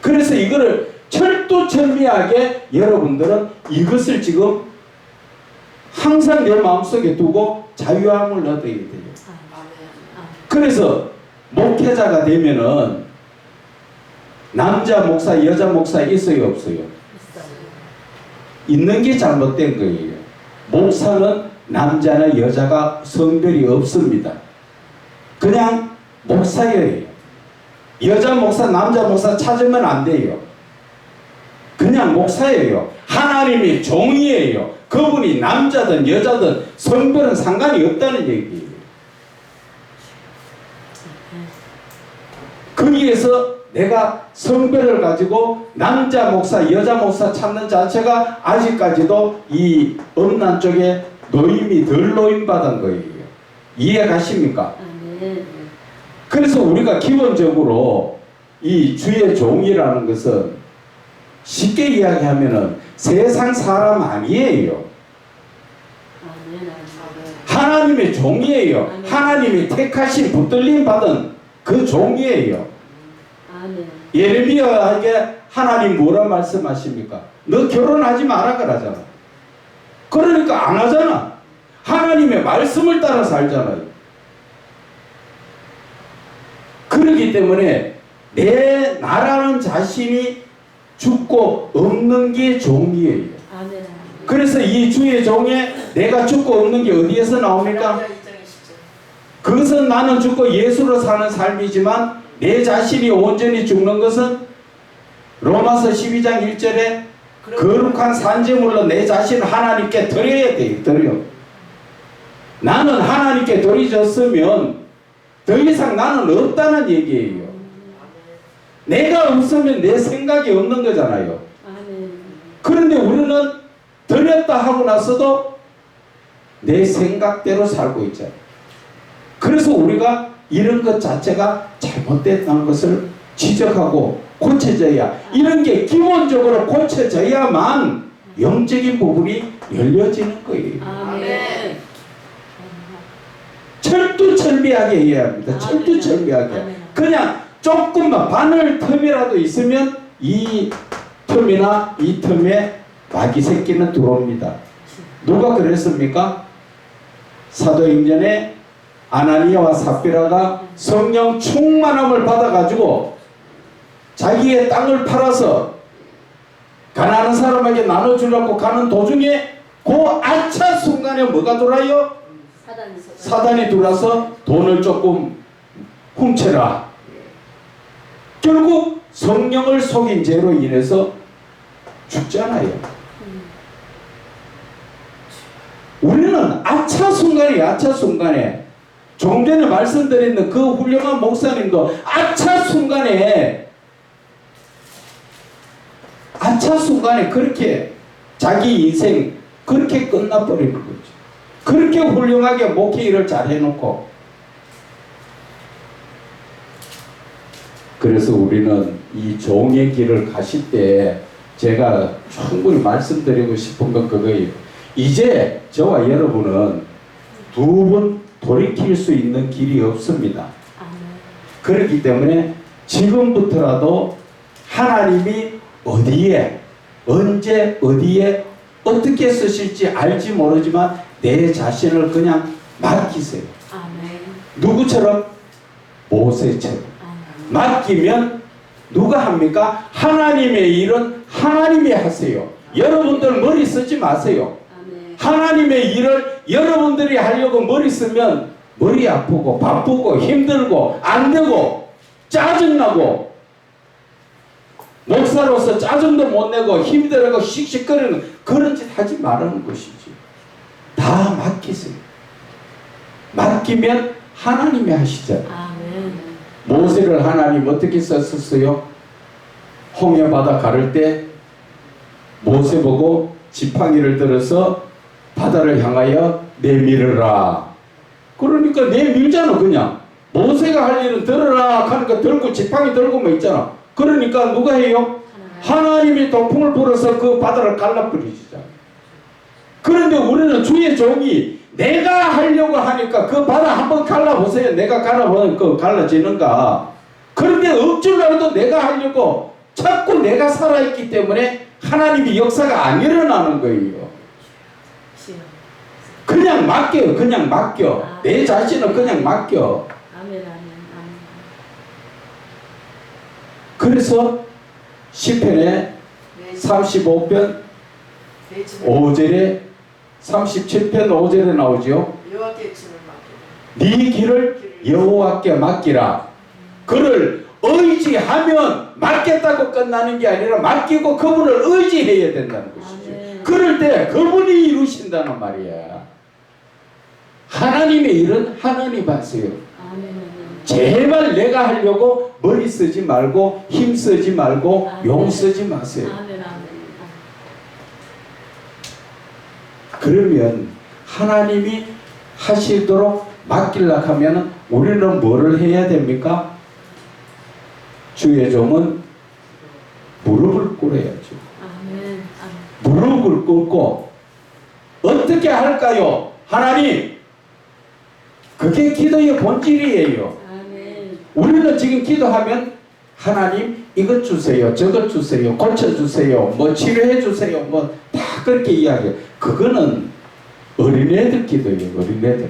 그래서 이거를 철두철미하게 여러분들은 이것을 지금 항상 내 마음속에 두고 자유함을 얻어야 돼요. 그래서 목회자가 되면은 남자 목사, 여자 목사 있어요, 없어요? 있는 게 잘못된 거예요. 목사는 남자나 여자가 성별이 없습니다. 그냥 목사예요. 여자 목사, 남자 목사 찾으면 안 돼요. 그냥 목사예요. 하나님의 종이에요. 그분이 남자든 여자든 성별은 상관이 없다는 얘기예요. 거기에서 내가 성별을 가지고 남자 목사, 여자 목사 찾는 자체가 아직까지도 이 음란 쪽에 노임이 덜 노임받은 거예요. 이해 가십니까? 그래서 우리가 기본적으로 이 주의 종이라는 것은 쉽게 이야기하면은 세상 사람 아니에요. 하나님의 종이에요. 하나님의 택하신 붙들림 받은 그 종이에요. 예레미야에게 하나님 뭐라 말씀하십니까? 너 결혼하지 마라 그러잖아. 그러니까 안 하잖아. 하나님의 말씀을 따라 살잖아요. 그렇기 때문에 나라는 자신이 죽고 없는 게 종이에요. 그래서 이 주의 종에 내가 죽고 없는 게 어디에서 나옵니까? 그것은 나는 죽고 예수로 사는 삶이지만 내 자신이 온전히 죽는 것은 로마서 12장 1절에 거룩한 산재물로 내 자신을 하나님께 드려야 돼요. 드려. 나는 하나님께 드려졌으면 더 이상 나는 없다는 얘기예요. 내가 없으면 내 생각이 없는 거잖아요. 그런데 우리는 드렸다 하고 나서도 내 생각대로 살고 있잖아요. 그래서 우리가 이런 것 자체가 잘못됐다는 것을 지적하고 고쳐져야, 이런 게 기본적으로 고쳐져야만 영적인 부분이 열려지는 거예요. 아멘. 철두철미하게 해야 합니다. 철두철미하게. 그냥 조금만 바늘 틈이라도 있으면 이 틈이나 이 틈에 마귀 새끼는 들어옵니다. 누가 그랬습니까? 사도행전에 아나니아와 삽비라가 성령 충만함을 받아가지고 자기의 땅을 팔아서 가난한 사람에게 나눠주려고 가는 도중에 그 아차 순간에 뭐가 돌아요? 사단이 들어와서 돈을 조금 훔쳐라. 결국 성령을 속인 죄로 인해서 죽잖아요. 우리는 아차 순간에 조금 전에 말씀드린 그 훌륭한 목사님도 아차 순간에 그렇게 자기 인생 그렇게 끝나버리는 거죠. 그렇게 훌륭하게 목회 일을 잘 해놓고. 그래서 우리는 이 종의 길을 가실 때 제가 충분히 말씀드리고 싶은 건 그거예요. 이제 저와 여러분은 두 번 돌이킬 수 있는 길이 없습니다. 그렇기 때문에 지금부터라도 하나님이 어디에, 언제, 어디에, 어떻게 쓰실지 알지 모르지만 내 자신을 그냥 맡기세요. 누구처럼? 모세처럼. 맡기면 누가 합니까? 하나님의 일은 하나님이 하세요. 여러분들 머리 쓰지 마세요. 하나님의 일을 여러분들이 하려고 머리 쓰면 머리 아프고 바쁘고 힘들고 안 되고 짜증나고 목사로서 짜증도 못 내고 힘들고 씩씩거리는 그런 짓 하지 말라는 것이지. 다 맡기세요. 맡기면 하나님이 하시잖아요. 아멘. 모세를 하나님 어떻게 썼었어요? 홍해 바다 가를 때 모세 보고 지팡이를 들어서 바다를 향하여 내밀으라. 그러니까 내밀잖아. 그냥 모세가 할 일은 들어라 하니까 들고 지팡이 들고 뭐 있잖아. 그러니까 누가 해요? 하나님이 동풍을 불어서 그 바다를 갈라버리시잖아. 그런데 우리는 주의 종이 내가 하려고 하니까 그 바다 한번 갈라보세요. 내가 갈라보면 그 갈라지는가. 그런데 억지로라도 내가 하려고 자꾸 내가 살아있기 때문에 하나님이 역사가 안 일어나는 거예요. 그냥 맡겨요. 그냥 맡겨. 내 자신을 그냥 맡겨. 아멘, 아멘, 아멘. 그래서 시편에 35편 5절에 37편 5절에 나오죠. 여호와께 짐을 맡기라. 네 길을 여호와께 맡기라. 그를 의지하면 맡겠다고 끝나는 게 아니라 맡기고 그분을 의지해야 된다는 것이죠. 아멘. 그럴 때 그분이 이루신다는 말이야. 하나님의 일은 하나님 하세요. 아멘, 아멘. 제발 내가 하려고 머리 쓰지 말고 힘 쓰지 말고 아멘. 용 쓰지 마세요. 아멘, 아멘. 그러면 하나님이 하시도록 맡기려고 하면 우리는 뭐를 해야 됩니까? 주의 종은 무릎을 꿇어야죠. 아멘, 아멘. 무릎을 꿇고 어떻게 할까요? 하나님, 그게 기도의 본질이에요. 아멘. 우리는 지금 기도하면 하나님 이것 주세요, 저것 주세요, 고쳐주세요, 뭐 치료해주세요, 뭐 다 그렇게 이야기해요. 그거는 어린애들 기도예요. 어린애들.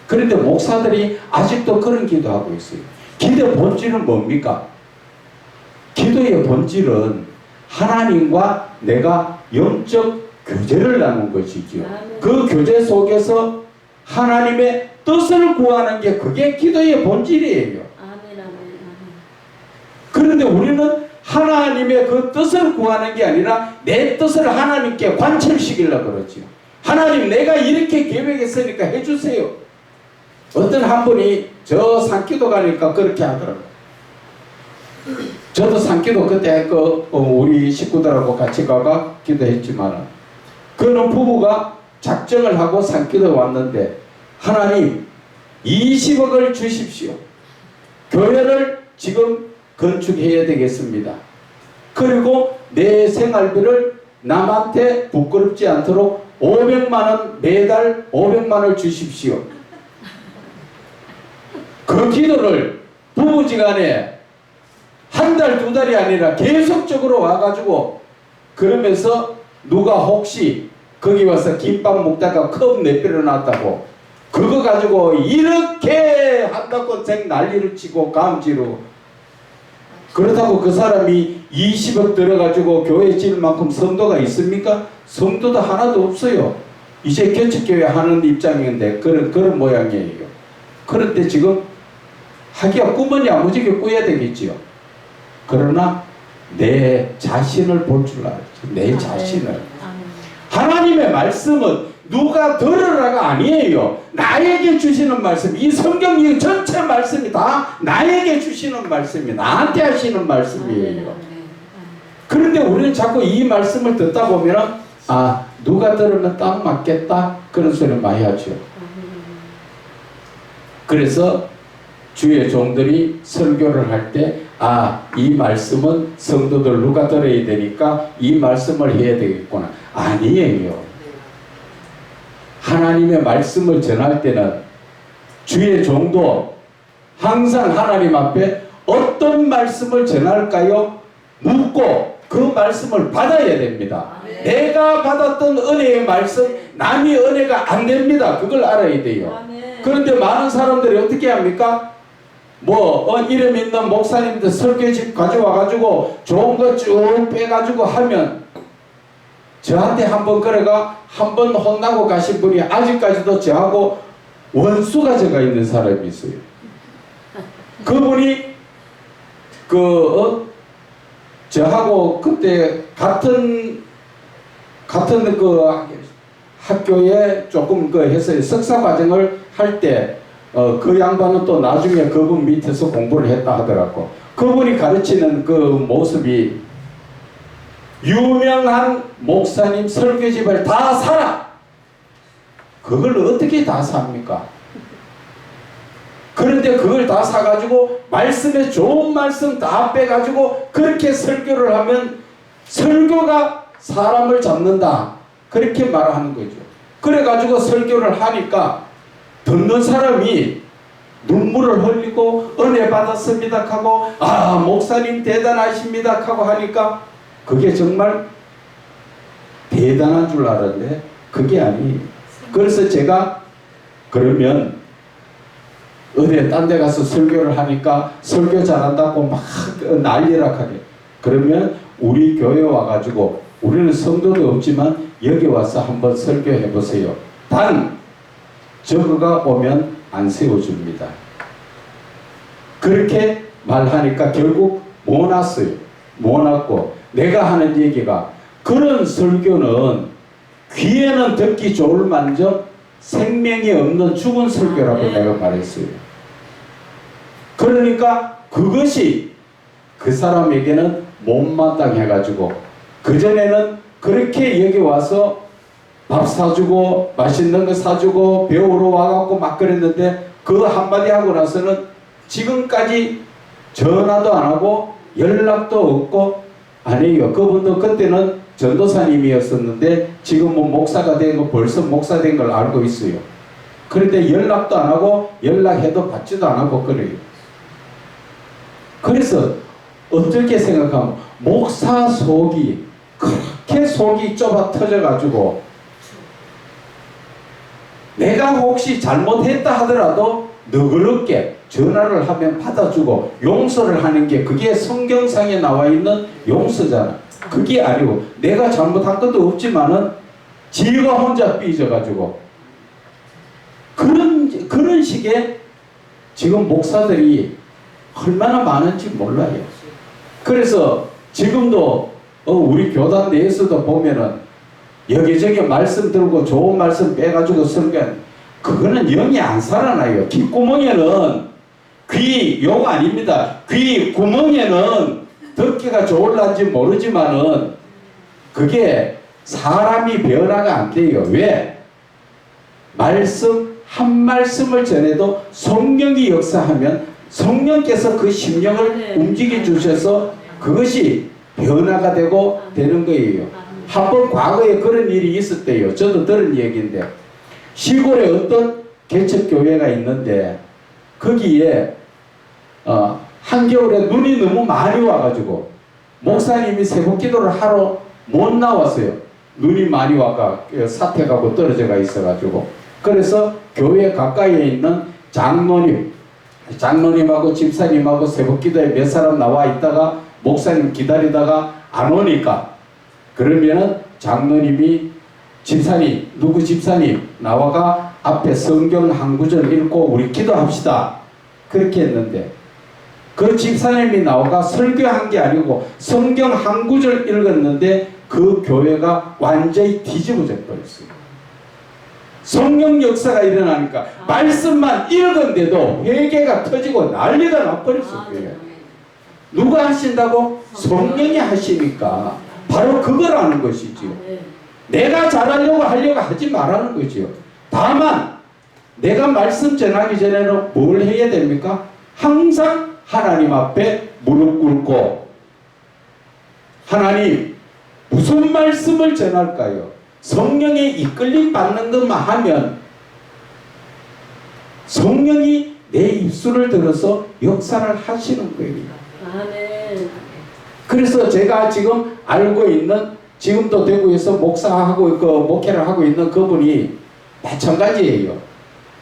그런데 목사들이 아직도 그런 기도하고 있어요. 기도의 본질은 뭡니까? 기도의 본질은 하나님과 내가 영적 교제를 나눈 것이죠. 그 교제 속에서 하나님의 뜻을 구하는 게 그게 기도의 본질이에요. 아멘, 아멘, 아멘. 그런데 우리는 하나님의 그 뜻을 구하는 게 아니라 내 뜻을 하나님께 관철시키려고 그러죠. 하나님, 내가 이렇게 계획했으니까 해주세요. 어떤 한 분이 저 산기도 가니까 그렇게 하더라고요. 저도 산기도 그때 우리 식구들하고 같이 가가 기도했지만 그는 부부가 작정을 하고 산기도에 왔는데 하나님 20억을 주십시오. 교회를 지금 건축해야 되겠습니다. 그리고 내 생활비를 남한테 부끄럽지 않도록 500만원 매달 500만원을 주십시오. 그 기도를 부부지간에 한 달, 두 달이 아니라 계속적으로 와가지고 그러면서 누가 혹시 거기 와서 김밥 먹다가 컵 내빼려 놨다고 그거 가지고 이렇게 한다고 쟁 난리를 치고 감지로 그렇다고 그 사람이 20억 들어가지고 교회 지을 만큼 성도가 있습니까? 성도도 하나도 없어요. 이제 개척교회 하는 입장인데 그런 모양이에요. 그런데 지금 하기야 꾸머니 야무지게 꾸야 되겠지요. 그러나 내 자신을 볼 줄 알죠. 내 자신을. 하나님의 말씀은 누가 들으라가 아니에요. 나에게 주시는 말씀. 이 성경 전체 말씀이 다 나에게 주시는 말씀이 나한테 하시는 말씀이에요. 그런데 우리는 자꾸 이 말씀을 듣다 보면 누가 들으면 딱 맞겠다 그런 소리 많이 하죠. 그래서 주의 종들이 설교를 할 때 이 말씀은 성도들 누가 들어야 되니까 이 말씀을 해야 되겠구나. 아니에요. 하나님의 말씀을 전할 때는 주의 종도 항상 하나님 앞에 어떤 말씀을 전할까요? 묻고 그 말씀을 받아야 됩니다. 내가 받았던 은혜의 말씀 남이 은혜가 안 됩니다. 그걸 알아야 돼요. 그런데 많은 사람들이 어떻게 합니까? 이름 있는 목사님들 설교집 가져와가지고 좋은 거 쭉 빼가지고 하면 저한테 한번 그래가 한번 혼나고 가신 분이 아직까지도 저하고 원수가 제가 있는 사람이 있어요. 그분이 저하고 그때 같은 그 학교에 조금 해서 석사 과정을 할 때 그 양반은 또 나중에 그분 밑에서 공부를 했다 하더라고. 그분이 가르치는 그 모습이 유명한 목사님 설교집을 다 사라. 그걸 어떻게 다 삽니까? 그런데 그걸 다 사가지고 말씀에 좋은 말씀 다 빼가지고 그렇게 설교를 하면 설교가 사람을 잡는다. 그렇게 말하는 거죠. 그래가지고 설교를 하니까 듣는 사람이 눈물을 흘리고 은혜 받았습니다 하고 아 목사님 대단하십니다 하고 하니까 그게 정말 대단한 줄 알았는데 그게 아니에요. 그래서 제가 그러면 어디에 딴 데 가서 설교를 하니까 설교 잘한다고 막 난리락하게 그러면 우리 교회 와가지고 우리는 성도도 없지만 여기 와서 한번 설교해 보세요. 단 저거가 오면 안 세워줍니다. 그렇게 말하니까 결국 못 왔어요. 못 왔고 내가 하는 얘기가 그런 설교는 귀에는 듣기 좋을 만정 생명이 없는 죽은 설교라고 내가 말했어요. 그러니까 그것이 그 사람에게는 못마땅해가지고 그전에는 그렇게 여기 와서 밥 사주고 맛있는 거 사주고 배우러 와갖고 막 그랬는데 그 한마디 하고 나서는 지금까지 전화도 안 하고 연락도 없고 아니에요. 그분도 그때는 전도사님이었었는데 지금은 목사가 된 거 벌써 목사 된 걸 알고 있어요. 그런데 연락도 안 하고 연락해도 받지도 안 하고 그래요. 그래서 어떻게 생각하면 목사 속이 그렇게 속이 좁아 터져가지고 내가 혹시 잘못했다 하더라도 너그럽게 전화를 하면 받아주고 용서를 하는 게 그게 성경상에 나와 있는 용서잖아. 그게 아니고 내가 잘못한 것도 없지만은 지가 혼자 삐져가지고 그런 식의 지금 목사들이 얼마나 많은지 몰라요. 그래서 지금도 우리 교단 내에서도 보면은 여기저기 말씀 들고 좋은 말씀 빼가지고 설교한 그거는 영이 안 살아나요. 귓구멍에는 귀 욕 아닙니다. 귀 구멍에는 듣기가 좋을란지 모르지만은 그게 사람이 변화가 안 돼요. 왜? 말씀 한 말씀을 전해도 성령이 역사하면 성령께서 그 심령을 움직여 주셔서 그것이 변화가 되고 되는 거예요. 한번 과거에 그런 일이 있었대요. 저도 들은 얘기인데 시골에 어떤 개척교회가 있는데 거기에 한겨울에 눈이 너무 많이 와가지고 목사님이 새벽기도를 하러 못 나왔어요. 눈이 많이 와가 사택하고 떨어져가 있어가지고 그래서 교회 가까이에 있는 장로님하고 집사님하고 새벽기도에 몇 사람 나와 있다가 목사님 기다리다가 안 오니까 그러면은 장로님이 집사님 누구 집사님 나와가 앞에 성경 한 구절 읽고 우리 기도합시다 그렇게 했는데 그 집사님이 나와가 설교한 게 아니고 성경 한 구절 읽었는데 그 교회가 완전히 뒤집어져 버렸어요. 성령 역사가 일어나니까 말씀만 읽은데도 회개가 터지고 난리가 나버렸어요. 누가 하신다고? 성령이 하시니까 바로 그걸 하는 것이지요. 내가 잘하려고 하지 말라는 거지요. 다만 내가 말씀 전하기 전에는 뭘 해야 됩니까? 항상 하나님 앞에 무릎 꿇고 하나님 무슨 말씀을 전할까요? 성령의 이끌림 받는 것만 하면 성령이 내 입술을 들어서 역사를 하시는 거예요. 아멘. 그래서 제가 지금 알고 있는 지금도 대구에서 목사하고 목회를 하고 있는 그분이 마찬가지예요.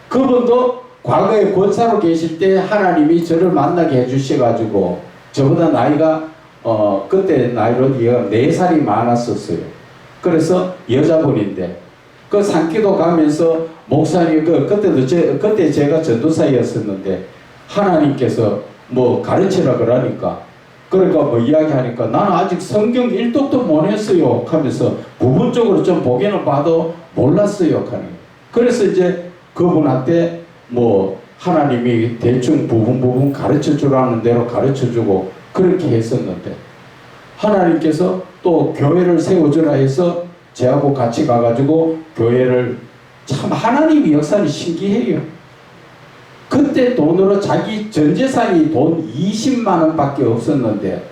그분도 과거에 권사로 계실 때 하나님이 저를 만나게 해주셔가지고 저보다 나이가 그때 나이로 4살이 많았었어요. 그래서 여자분인데 그 산기도 가면서 목사님 그때 제가 전도사였었는데 하나님께서 뭐 가르치라 그러니까 그러니까 뭐 이야기하니까 나는 아직 성경 1독도 못 했어요 하면서 부분적으로 좀 보기는 봐도 몰랐어요 하니 그래서 이제 그분한테 뭐 하나님이 대충 부분 가르쳐 주라는 대로 가르쳐 주고 그렇게 했었는데 하나님께서 또 교회를 세워주라 해서 저하고 같이 가가지고 교회를 참 하나님의 역사는 신기해요. 그때 돈으로 자기 전 재산이 돈 20만 원밖에 없었는데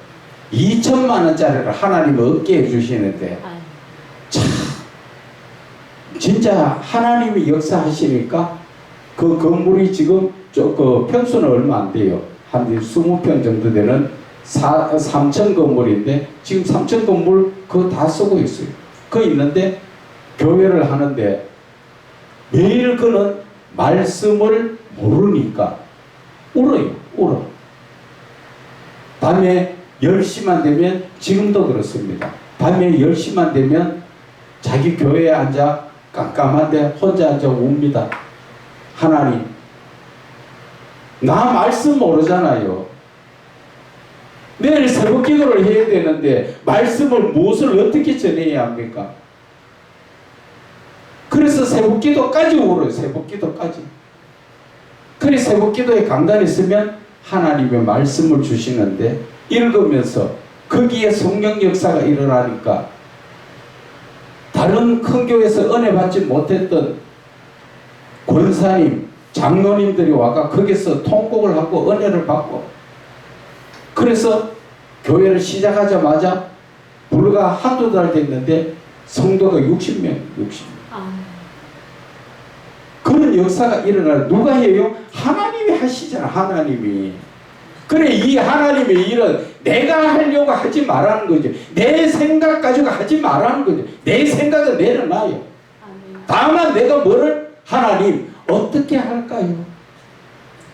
2천만 원짜리를 하나님이 얻게 해주시는데 아유. 참 진짜 하나님이 역사하시니까 그 건물이 지금 그 평수는 얼마 안 돼요. 한 20평 정도 되는 3층 건물인데 지금 3층 건물 그거 다 쓰고 있어요. 그거 있는데 교회를 하는데 매일 그는 말씀을 모르니까 울어요. 울어. 밤에 10시만 되면 지금도 그렇습니다. 밤에 10시만 되면 자기 교회에 앉아 깜깜한데 혼자 앉아 웁니다. 하나님 나 말씀 모르잖아요. 내일 새벽 기도를 해야 되는데 말씀을 무엇을 어떻게 전해야 합니까? 그래서 새벽 기도까지 울어요. 새벽 기도까지. 그래 새벽 기도에 강단에 있으면 하나님의 말씀을 주시는데 읽으면서 거기에 성령 역사가 일어나니까 다른 큰 교회에서 은혜 받지 못했던 권사님, 장로님들이 와가 거기서 통곡을 하고 은혜를 받고 그래서 교회를 시작하자마자 불과 한두 달 됐는데 성도가 60명. 그런 역사가 일어나요. 누가 해요? 하나님이 하시잖아. 하나님이. 그래 이 하나님의 일은 내가 하려고 하지 말라는 거죠. 내 생각 가지고 하지 말라는 거죠. 내 생각은 내려놔요. 다만 내가 뭐를 하나님 어떻게 할까요?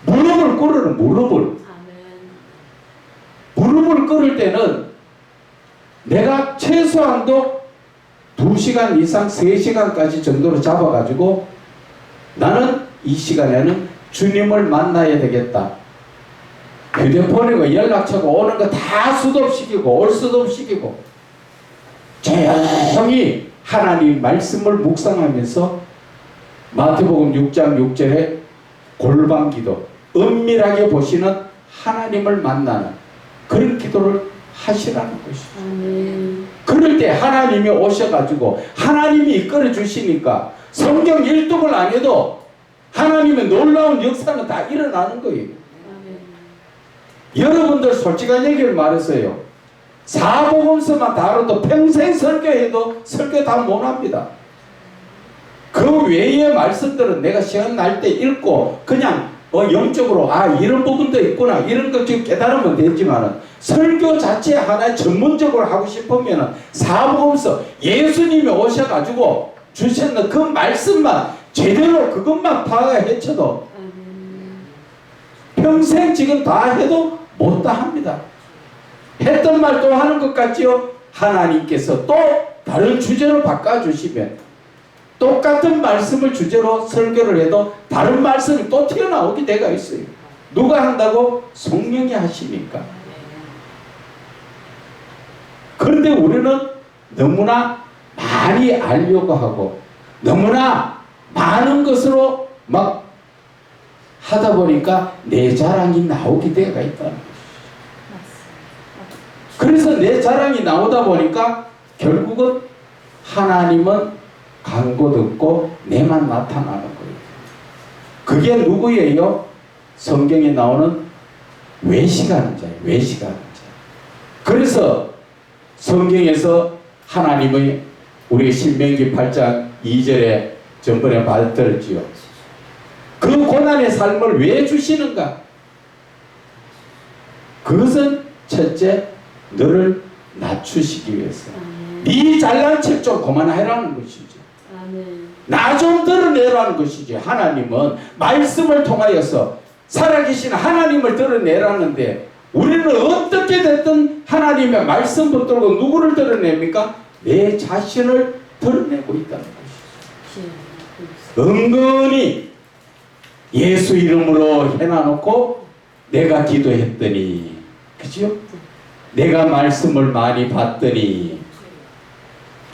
무릎을 꿇으는 무릎을 꿇을 때는 내가 최소한도 2시간 이상 3시간까지 정도로 잡아가지고 나는 이 시간에는 주님을 만나야 되겠다. 휴대폰이고 연락처고 오는 거 다 수도시키고 올 수도시키고 조용히 하나님 말씀을 묵상하면서 마태복음 6장 6절에 골방기도 은밀하게 보시는 하나님을 만나는 그런 기도를 하시라는 것이죠. 그럴 때 하나님이 오셔가지고 하나님이 이끌어 주시니까 성경 1독을 안 해도 하나님의 놀라운 역사는 다 일어나는 거예요. 여러분들 솔직한 얘기를 말했어요. 사복음서만 다뤄도 평생 설교해도 설교 다 못합니다. 그 외의 말씀들은 내가 시간 날 때 읽고 그냥 영적으로 이런 부분도 있구나 이런 것 좀 깨달으면 되지만은 설교 자체 하나 전문적으로 하고 싶으면은 사복음서 예수님이 오셔가지고 주셨는 그 말씀만 제대로 그것만 파헤쳐도 평생 지금 다 해도 못다 합니다. 했던 말 또 하는 것 같지요? 하나님께서 또 다른 주제로 바꿔주시면 똑같은 말씀을 주제로 설교를 해도 다른 말씀이 또 튀어나오게 돼가 있어요. 누가 한다고? 성령이 하시니까. 그런데 우리는 너무나 많이 알려고 하고 너무나 많은 것으로 막 하다 보니까 내 자랑이 나오게 되어가 있다는 거죠. 그래서 내 자랑이 나오다 보니까 결국은 하나님은 간곳 없고 내만 나타나는 거예요. 그게 누구예요? 성경에 나오는 외식하는 자예요. 외식하는 자. 그래서 성경에서 하나님의 우리 신명기 8장 2절에 전번에 받들었지요. 그 고난의 삶을 왜 주시는가? 그것은 첫째 너를 낮추시기 위해서. 네 잘난 척 좀 그만해라는 것이죠. 나 좀 드러내라는 것이지. 하나님은 말씀을 통하여서 살아계신 하나님을 드러내라는데 우리는 어떻게 됐든 하나님의 말씀 붙들고 누구를 드러냅니까? 내 자신을 드러내고 있다는 것이죠. 은근히 예수 이름으로 해놔놓고 내가 기도했더니, 그죠? 내가 말씀을 많이 봤더니,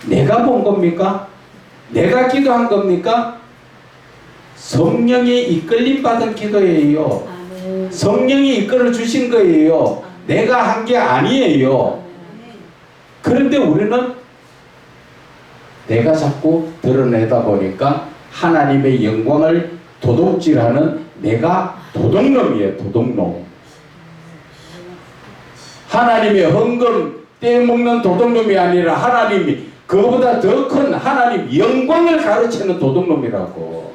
내가 본 겁니까? 내가 기도한 겁니까? 성령의 이끌림 받은 기도예요. 아멘. 성령이 이끌어 주신 거예요. 내가 한 게 아니에요. 그런데 우리는 내가 자꾸 드러내다 보니까 하나님의 영광을 도둑질하는 내가 도둑놈이에요. 도둑놈. 하나님의 헌금 떼먹는 도둑놈이 아니라 하나님이 그보다 더 큰 하나님 영광을 가르치는 도둑놈이라고.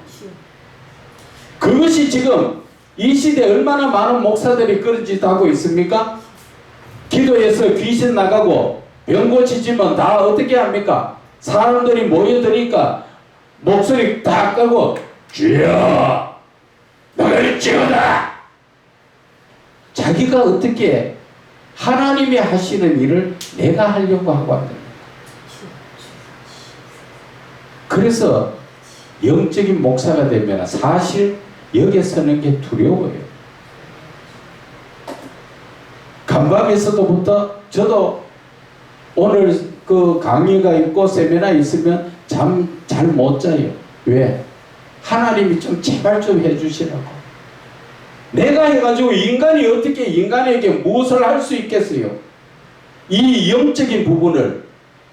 그것이 지금 이 시대에 얼마나 많은 목사들이 그런 짓 하고 있습니까? 기도해서 귀신 나가고 병 고치지면 다 어떻게 합니까? 사람들이 모여드니까 목소리 다 끄고 주여 너를 찍어다. 자기가 어떻게 하나님이 하시는 일을 내가 하려고 하고 한다. 그래서 영적인 목사가 되면 사실 여기에 서는 게 두려워요. 간밤에서부터 저도 오늘 그 강의가 있고 세미나 있으면 잠 잘 못 자요. 왜? 하나님이 좀 제발 좀 해주시라고. 내가 해가지고 인간이 어떻게 인간에게 무엇을 할 수 있겠어요? 이 영적인 부분을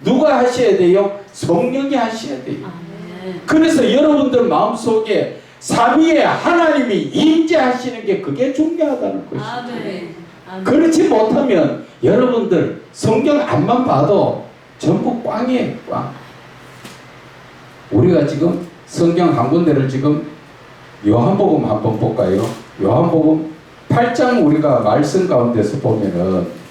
누가 하셔야 돼요? 성령이 하셔야 돼요. 아멘. 그래서 여러분들 마음속에 삼위의 하나님이 임재하시는 게 그게 중요하다는 것이죠. 아멘. 아멘. 그렇지 못하면 여러분들 성경 앞만 봐도 전부 꽝이에요. 꽝. 우리가 지금 성경 한 군데를 지금 요한복음 한번 볼까요? 요한복음 8장 우리가 말씀 가운데서 보면은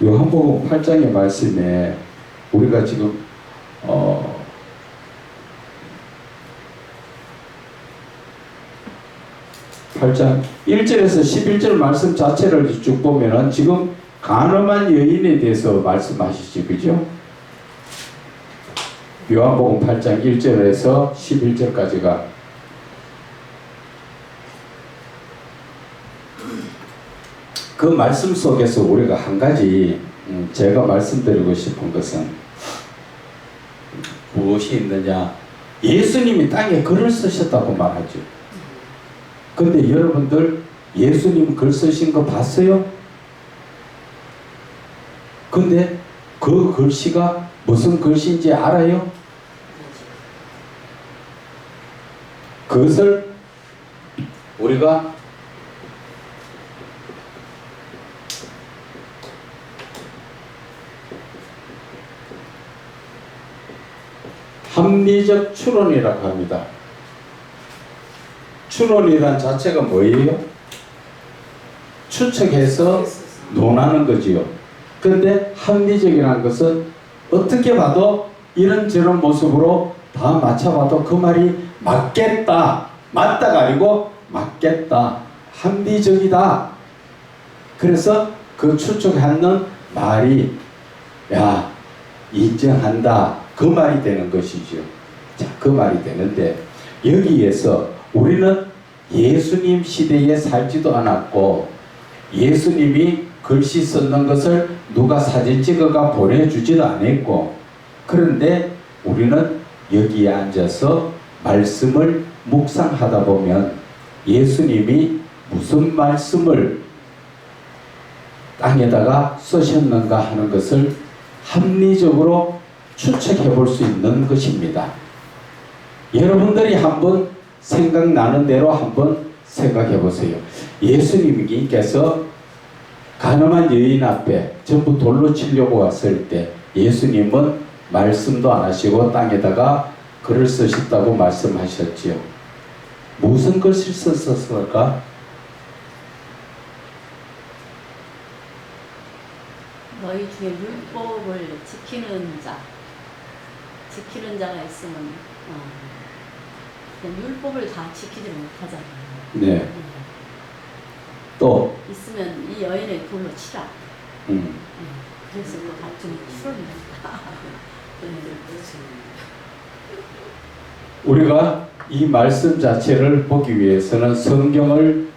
요한복음 8장의 말씀에 우리가 지금 8장 1절에서 11절 말씀 자체를 쭉 보면은 지금 간음한 여인에 대해서 말씀하시죠. 그죠? 요한복음 8장 1절에서 11절까지가 그 말씀 속에서 우리가 한 가지 제가 말씀드리고 싶은 것은 무엇이 있느냐, 예수님이 땅에 글을 쓰셨다고 말하죠. 근데 여러분들 예수님 글 쓰신 거 봤어요? 근데 그 글씨가 무슨 글씨인지 알아요? 그것을 우리가 합리적 추론이라고 합니다. 추론이란 자체가 뭐예요? 추측해서 논하는 거지요. 그런데 합리적이라는 것은 어떻게 봐도 이런저런 모습으로 다 맞춰봐도 그 말이 맞겠다. 맞다가 아니고 맞겠다. 합리적이다. 그래서 그 추측하는 말이 야 인정한다. 그 말이 되는 것이죠. 자, 그 말이 되는데 여기에서 우리는 예수님 시대에 살지도 않았고 예수님이 글씨 썼는 것을 누가 사진 찍어가 보내주지도 않았고 그런데 우리는 여기에 앉아서 말씀을 묵상하다 보면 예수님이 무슨 말씀을 땅에다가 쓰셨는가 하는 것을 합리적으로 추측해 볼 수 있는 것입니다. 여러분들이 한번 생각나는 대로 한번 생각해 보세요. 예수님께서 가늠한 여인 앞에 전부 돌로 치려고 왔을 때 예수님은 말씀도 안 하시고 땅에다가 글을 쓰셨다고 말씀하셨지요. 무슨 글을 썼을까? 너희 중에 율법을 지키는 자가 있으면 그냥 율법을 다 지키지 못하잖아요. 네. 또 있으면 이 여인의 돌로 치라. 그래서 그 다툼이 풀어냅니다. 우리가 이 말씀 자체를 보기 위해서는 성경을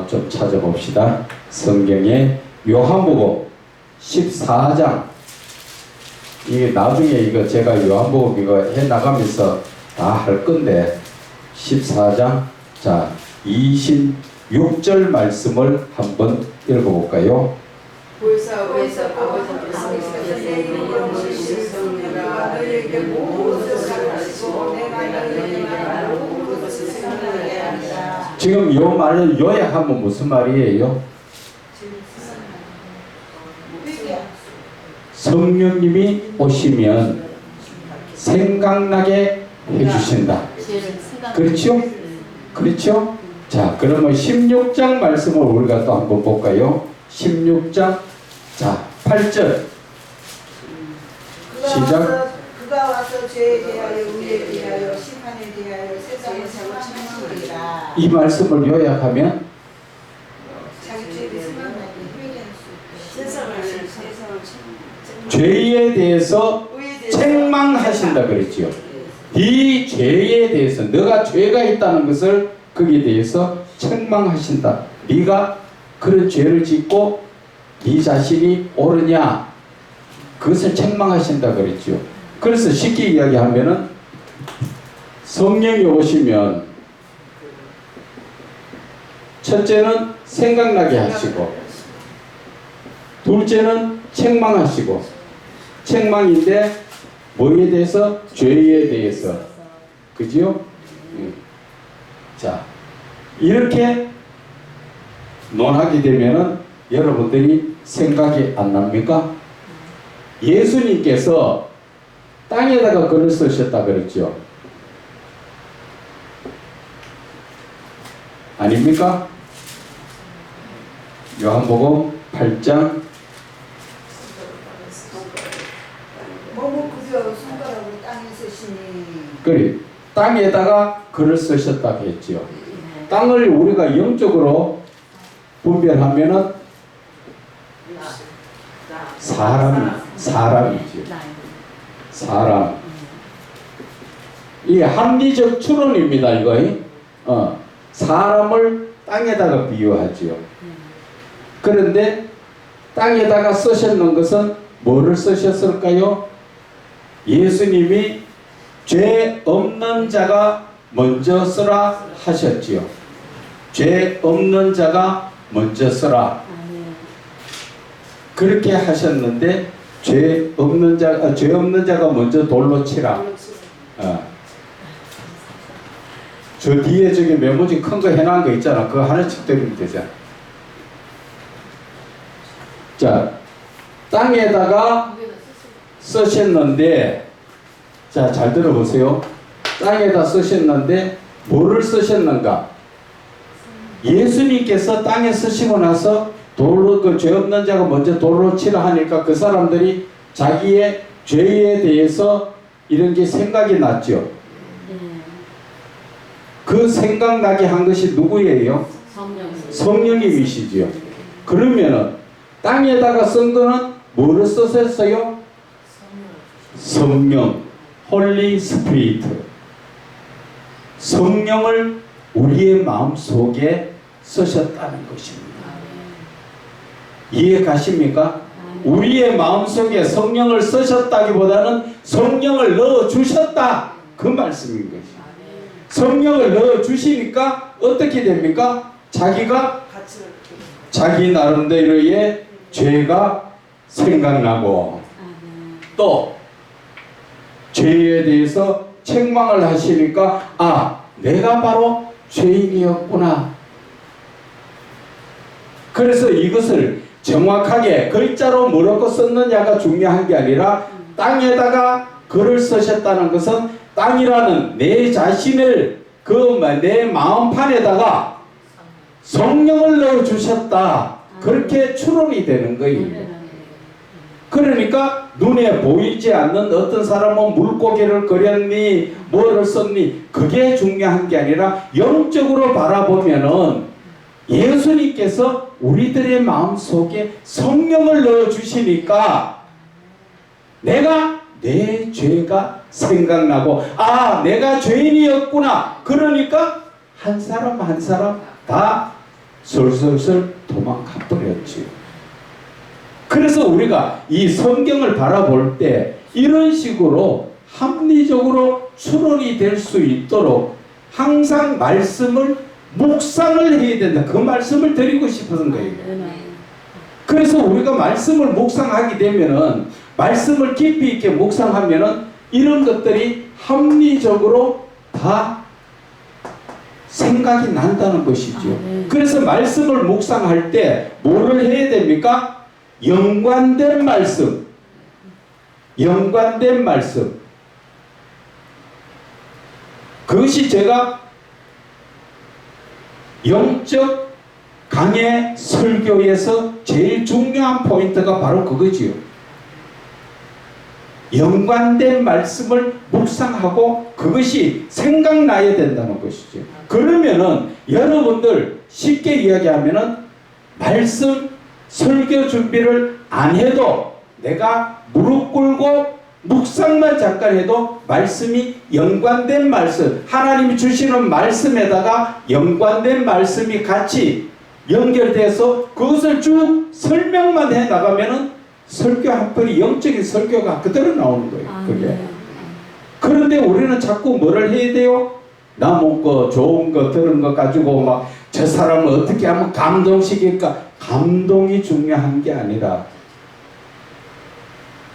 좀 찾아봅시다. 성경에 요한복음 14장, 이게 나중에 이거 제가 요한복음 이거 해 나가면서 다 할 건데 14장 자 26절 말씀을 한번 읽어볼까요? 보이사 아버지께서 내 이름을 실성내라 너희에게 모든 것을 가르치고 내가 너희에게 말한 모든 것을 생각나게 하리라. 지금 요 말을 요약하면 무슨 말이에요? 성령님이 오시면 생각나게 해주신다. 그렇죠? 그렇죠? 자, 그러면 16장 말씀을 우리가 또 한번 볼까요? 16장 자 8절 시작. 그가 와서 죄에 대하여 우리에 대하여 심판에 대하여 세상을 생각하시리라. 이 말씀을 요약하면 자기 죄를 생각나게 회개할 수 있고 죄에 대해서 책망하신다 그랬지요. 이 죄에 대해서 너가 죄가 있다는 것을 거기에 대해서 책망하신다. 네가 그런 죄를 짓고 네 자신이 옳으냐 그것을 책망하신다 그랬죠. 그래서 쉽게 이야기하면은 성령이 오시면 첫째는 생각나게 하시고 둘째는 책망하시고 책망인데 뭐에 대해서? 죄에 대해서. 그지요? 자, 이렇게 논하게 되면은 여러분들이 생각이 안 납니까? 예수님께서 땅에다가 글을 쓰셨다 그랬죠. 아닙니까? 요한복음 8장 몸을 구겨 손가락으로 땅에 쓰시니 그래 땅에다가 글을 쓰셨다고 했지요. 땅을 우리가 영적으로 분별하면은 사람이지요. 사람. 이게 합리적 추론입니다. 이거. 사람을 땅에다가 비유하지요. 그런데 땅에다가 쓰셨는 것은 뭐를 쓰셨을까요? 예수님이 죄 없는 자가 먼저 쓰라 하셨지요. 죄 없는 자가 먼저 쓰라. 그렇게 하셨는데 죄 없는 자가 먼저 돌로 치라. 저 뒤에 저기 메모지 큰 거 해놓은 거 있잖아. 그거 하나씩 때리면 되잖아. 자, 땅에다가 쓰셨는데, 자, 잘 들어보세요. 땅에다 쓰셨는데, 뭐를 쓰셨는가? 예수님께서 땅에 쓰시고 나서 돌로, 그 죄 없는 자가 먼저 돌로 치라 하니까 그 사람들이 자기의 죄에 대해서 이런 게 생각이 났죠. 그 생각나게 한 것이 누구예요? 성령님이시지요. 그러면은 땅에다가 쓴 거는 뭐를 쓰셨어요? 성령, 홀리 스피리트. 성령을 우리의 마음속에 쓰셨다는 것입니다. 이해 가십니까? 우리의 마음속에 성령을 쓰셨다기보다는 성령을 넣어주셨다. 그 말씀인 것이죠. 성령을 넣어주시니까 어떻게 됩니까? 자기가 자기 나름대로의 죄가 생각나고 또 죄에 대해서 책망을 하시니까 아, 내가 바로 죄인이었구나. 그래서 이것을 정확하게 글자로 뭐라고 썼느냐가 중요한 게 아니라 땅에다가 글을 쓰셨다는 것은 땅이라는 내 자신을 내 마음판에다가 성령을 넣어주셨다. 그렇게 추론이 되는 거예요. 그러니까 눈에 보이지 않는 어떤 사람은 물고기를 그렸니 뭐를 썼니 그게 중요한 게 아니라 영적으로 바라보면은 예수님께서 우리들의 마음속에 성령을 넣어주시니까 내가 내 죄가 생각나고 아 내가 죄인이었구나 그러니까 한 사람 한 사람 다 솔솔솔 도망가 버렸지요. 그래서 우리가 이 성경을 바라볼 때 이런 식으로 합리적으로 추론이 될 수 있도록 항상 말씀을 묵상을 해야 된다. 그 말씀을 드리고 싶은 거예요. 그래서 우리가 말씀을 묵상하게 되면은 말씀을 깊이 있게 묵상하면은 이런 것들이 합리적으로 다 생각이 난다는 것이죠. 그래서 말씀을 묵상할 때 뭐를 해야 됩니까? 연관된 말씀. 연관된 말씀. 그것이 제가 영적 강해 설교에서 제일 중요한 포인트가 바로 그거지요. 연관된 말씀을 묵상하고 그것이 생각나야 된다는 것이죠. 그러면은 여러분들 쉽게 이야기하면은 말씀 설교 준비를 안 해도 내가 무릎 꿇고 묵상만 잠깐 해도 말씀이 연관된 말씀 하나님이 주시는 말씀에다가 연관된 말씀이 같이 연결돼서 그것을 쭉 설명만 해 나가면은 설교 한 편이 영적인 설교가 그대로 나오는 거예요. 그게. 그런데 우리는 자꾸 뭐를 해야 돼요? 남은 거 좋은 거 들은 거 가지고 막 저 사람을 어떻게 하면 감동시킬까? 감동이 중요한 게 아니라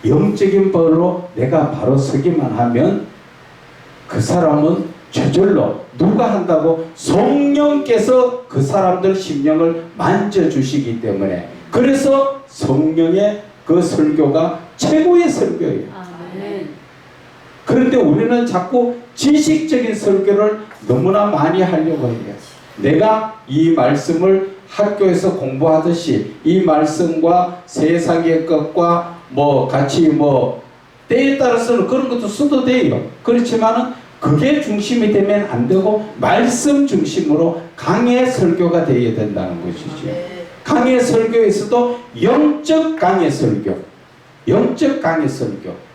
영적인 벌로 내가 바로 서기만 하면 그 사람은 저절로 누가 한다고? 성령께서 그 사람들 심령을 만져주시기 때문에 그래서 성령의 그 설교가 최고의 설교예요. 그런데 우리는 자꾸 지식적인 설교를 너무나 많이 하려고 해요. 내가 이 말씀을 학교에서 공부하듯이 이 말씀과 세상의 것과 뭐 같이 뭐 때에 따라서는 그런 것도 써도 돼요. 그렇지만은 그게 중심이 되면 안 되고 말씀 중심으로 강의 설교가 되어야 된다는 것이죠. 강의 설교에서도 영적 강의 설교, 영적 강의 설교.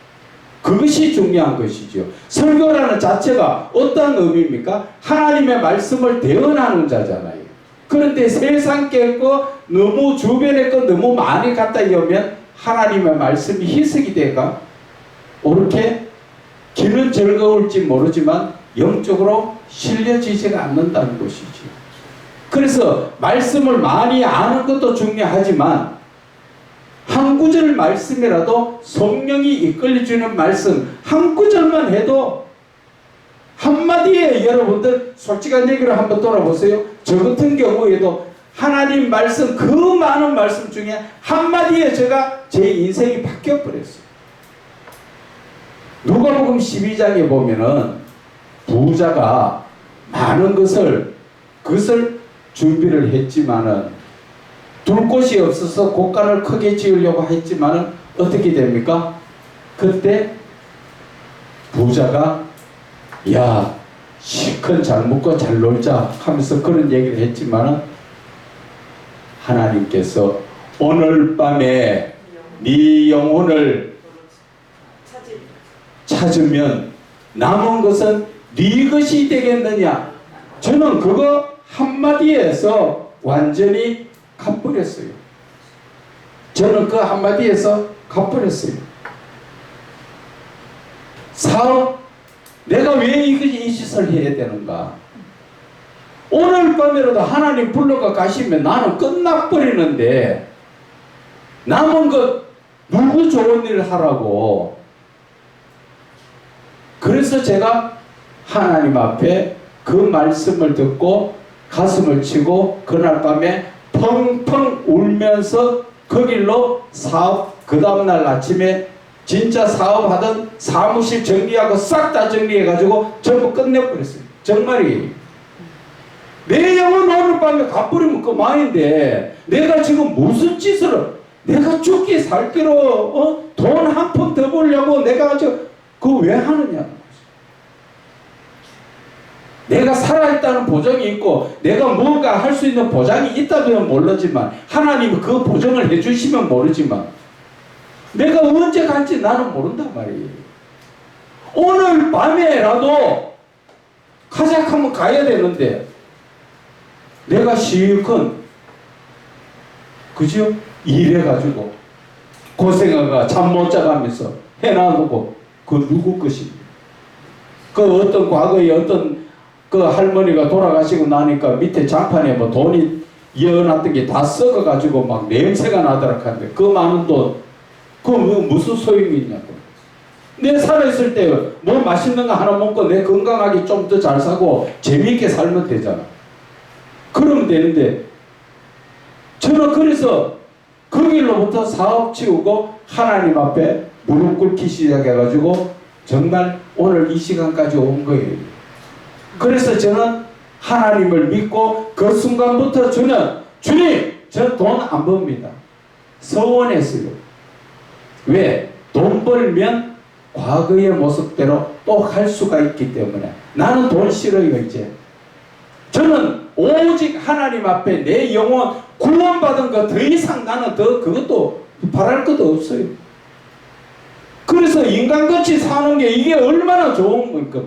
그것이 중요한 것이죠. 설교라는 자체가 어떤 의미입니까? 하나님의 말씀을 대언하는 자잖아요. 그런데 세상 거 너무 주변에 거 너무 많이 갖다 이으면 하나님의 말씀이 희석이 될까? 옳게 귀는 즐거울지 모르지만 영적으로 실려지지가 않는다는 것이죠. 그래서 말씀을 많이 아는 것도 중요하지만 한 구절 말씀이라도 성령이 이끌어주는 말씀 한 구절만 해도 한마디에 여러분들 솔직한 얘기를 한번 돌아보세요. 저 같은 경우에도 하나님 말씀 그 많은 말씀 중에 한마디에 제가 제 인생이 바뀌어버렸어요. 누가복음 12장에 보면은 부자가 많은 그것을 준비를 했지만은 둘 곳이 없어서 곳간을 크게 지으려고 했지만은 어떻게 됩니까? 그때 부자가 야 실컷 잘 먹고 잘 놀자 하면서 그런 얘기를 했지만은 하나님께서 오늘 밤에 네 영혼을 찾으면 남은 것은 네 것이 되겠느냐. 저는 그거 한마디에서 완전히 갚버렸어요. 저는 그 한마디에서 갚버렸어요. 사업, 내가 왜 이 짓을 해야 되는가? 오늘 밤이라도 하나님 불러가 가시면 나는 끝나버리는데 남은 것 누구 좋은 일 하라고. 그래서 제가 하나님 앞에 그 말씀을 듣고 가슴을 치고 그날 밤에 펑펑 울면서 그 길로 사업 그 다음날 아침에 진짜 사업하던 사무실 정리하고 싹 다 정리해가지고 전부 끝내버렸어요. 정말이에요. 내 영혼 오늘 밤에 갚으려면 그만인데 내가 지금 무슨 짓을 내가 죽기 살기로 돈 한 푼 더 벌려고 내가 그거 왜 하느냐. 내가 살아있다는 보장이 있고 내가 뭔가 할 수 있는 보장이 있다면 모르지만 하나님이 그 보장을 해주시면 모르지만 내가 언제 갈지 나는 모른단 말이에요. 오늘 밤에라도 가자 하면 가야 되는데 내가 실컷 그죠? 일해가지고 고생하가 잠 못 자가면서 해놔두고 그 누구 것입니까? 그 어떤 과거에 어떤 그 할머니가 돌아가시고 나니까 밑에 장판에 뭐 돈이 이어놨던 게 다 썩어가지고 막 냄새가 나더라 하는데 그 많은 돈 그거 무슨 소용이 있냐고. 내 살아있을 때 뭐 맛있는 거 하나 먹고 내 건강하게 좀 더 잘 사고 재미있게 살면 되잖아. 그러면 되는데 저는 그래서 그 길로부터 사업 치우고 하나님 앞에 무릎 꿇기 시작해가지고 정말 오늘 이 시간까지 온 거예요. 그래서 저는 하나님을 믿고 그 순간부터 저는 주님 저는 돈 안 법니다. 서원했어요. 왜? 돈 벌면 과거의 모습대로 또 할 수가 있기 때문에 나는 돈 싫어요. 이제 저는 오직 하나님 앞에 내 영혼 구원받은 것 더 이상 나는 더 그것도 바랄 것도 없어요. 그래서 인간같이 사는 게 이게 얼마나 좋은 겁니까?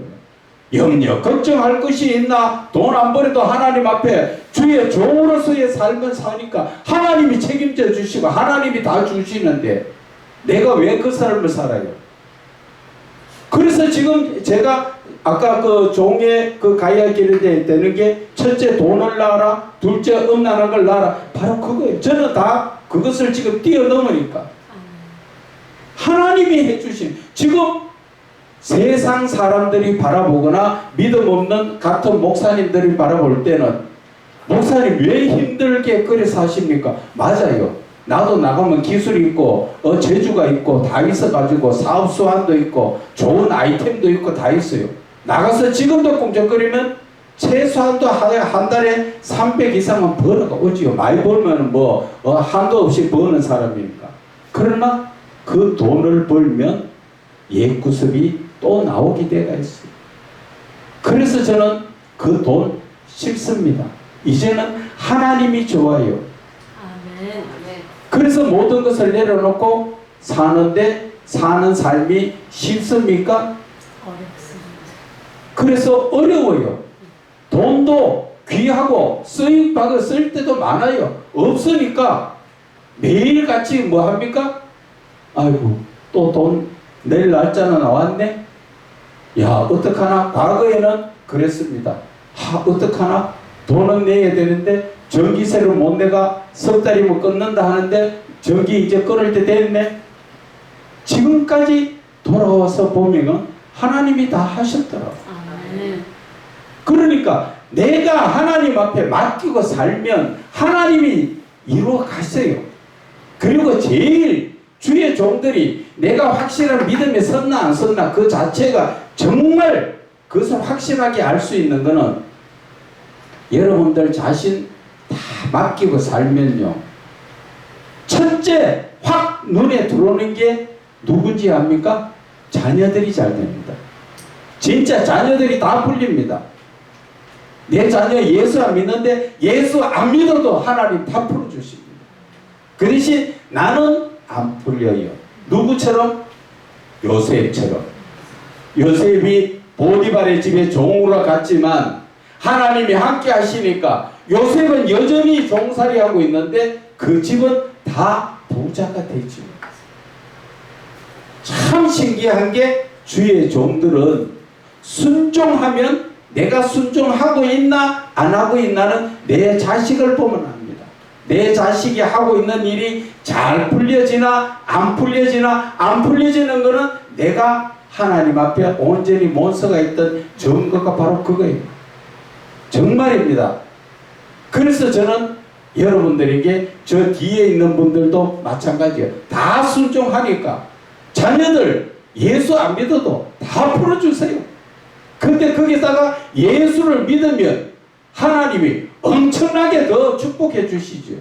염려 걱정할 것이 있나? 돈 안 벌어도 하나님 앞에 주의 종으로서의 삶을 사니까 하나님이 책임져 주시고 하나님이 다 주시는데 내가 왜 그 삶을 살아요? 그래서 지금 제가 아까 그 종의 그 가야 기르되 되는 게 첫째 돈을 낳아라, 둘째 음란한 걸 낳아라. 바로 그거예요. 저는 다 그것을 지금 뛰어넘으니까 하나님이 해주신 지금 세상 사람들이 바라보거나 믿음 없는 같은 목사님들이 바라볼 때는 목사님 왜 힘들게 그래 사십니까? 맞아요. 나도 나가면 기술이 있고 재주가 있고 다 있어가지고 사업 수완도 있고 좋은 아이템도 있고 다 있어요. 나가서 지금도 꿈쩍거리면 최소한도 한 달에 300 이상은 벌어가 오지요. 많이 벌면 뭐 한도 없이 버는 사람이니까. 그러나 그 돈을 벌면 옛구습이 또 나오게 돼가 있어요. 그래서 저는 그 돈 싫습니다. 이제는 하나님이 좋아요. 아멘. 그래서 모든 것을 내려놓고 사는데 사는 삶이 쉽습니까? 어렵습니다. 그래서 어려워요. 돈도 귀하고 쓰임받아 쓸 때도 많아요. 없으니까 매일같이 뭐 합니까? 아이고 또 돈 내일 날짜는 나왔네. 야 어떡하나. 과거에는 그랬습니다. 어떡하나 돈은 내야 되는데 전기세를 못 내가 석 달이면 끊는다 하는데 전기 이제 끊을 때 됐네. 지금까지 돌아와서 보면은 하나님이 다 하셨더라고요. 아멘. 그러니까 내가 하나님 앞에 맡기고 살면 하나님이 이루어 가세요. 그리고 제일 주의 종들이 내가 확실한 믿음에 섰나 안 섰나 그 자체가 정말 그것을 확실하게 알 수 있는 거는 여러분들 자신 다 맡기고 살면요. 첫째 확 눈에 들어오는 게 누군지 압니까? 자녀들이 잘 됩니다. 진짜 자녀들이 다 풀립니다. 내 자녀 예수 안 믿는데 예수 안 믿어도 하나님 다 풀어주십니다. 그 대신 나는 안 풀려요. 누구처럼? 요셉처럼. 요셉이 보디발의 집에 종으로 갔지만 하나님이 함께 하시니까 요셉은 여전히 종살이하고 있는데 그 집은 다 부자가 되죠. 참 신기한 게 주의 종들은 순종하면 내가 순종하고 있나 안 하고 있나는 내 자식을 보면 압니다. 내 자식이 하고 있는 일이 잘 풀려지나 안 풀려지나 안 풀려지는 거는 내가 하나님 앞에 온전히 몬서가 있던 증거가 바로 그거예요. 정말입니다. 그래서 저는 여러분들에게 저 뒤에 있는 분들도 마찬가지예요. 다 순종하니까 자녀들 예수 안 믿어도 다 풀어주세요. 근데 거기다가 예수를 믿으면 하나님이 엄청나게 더 축복해 주시죠.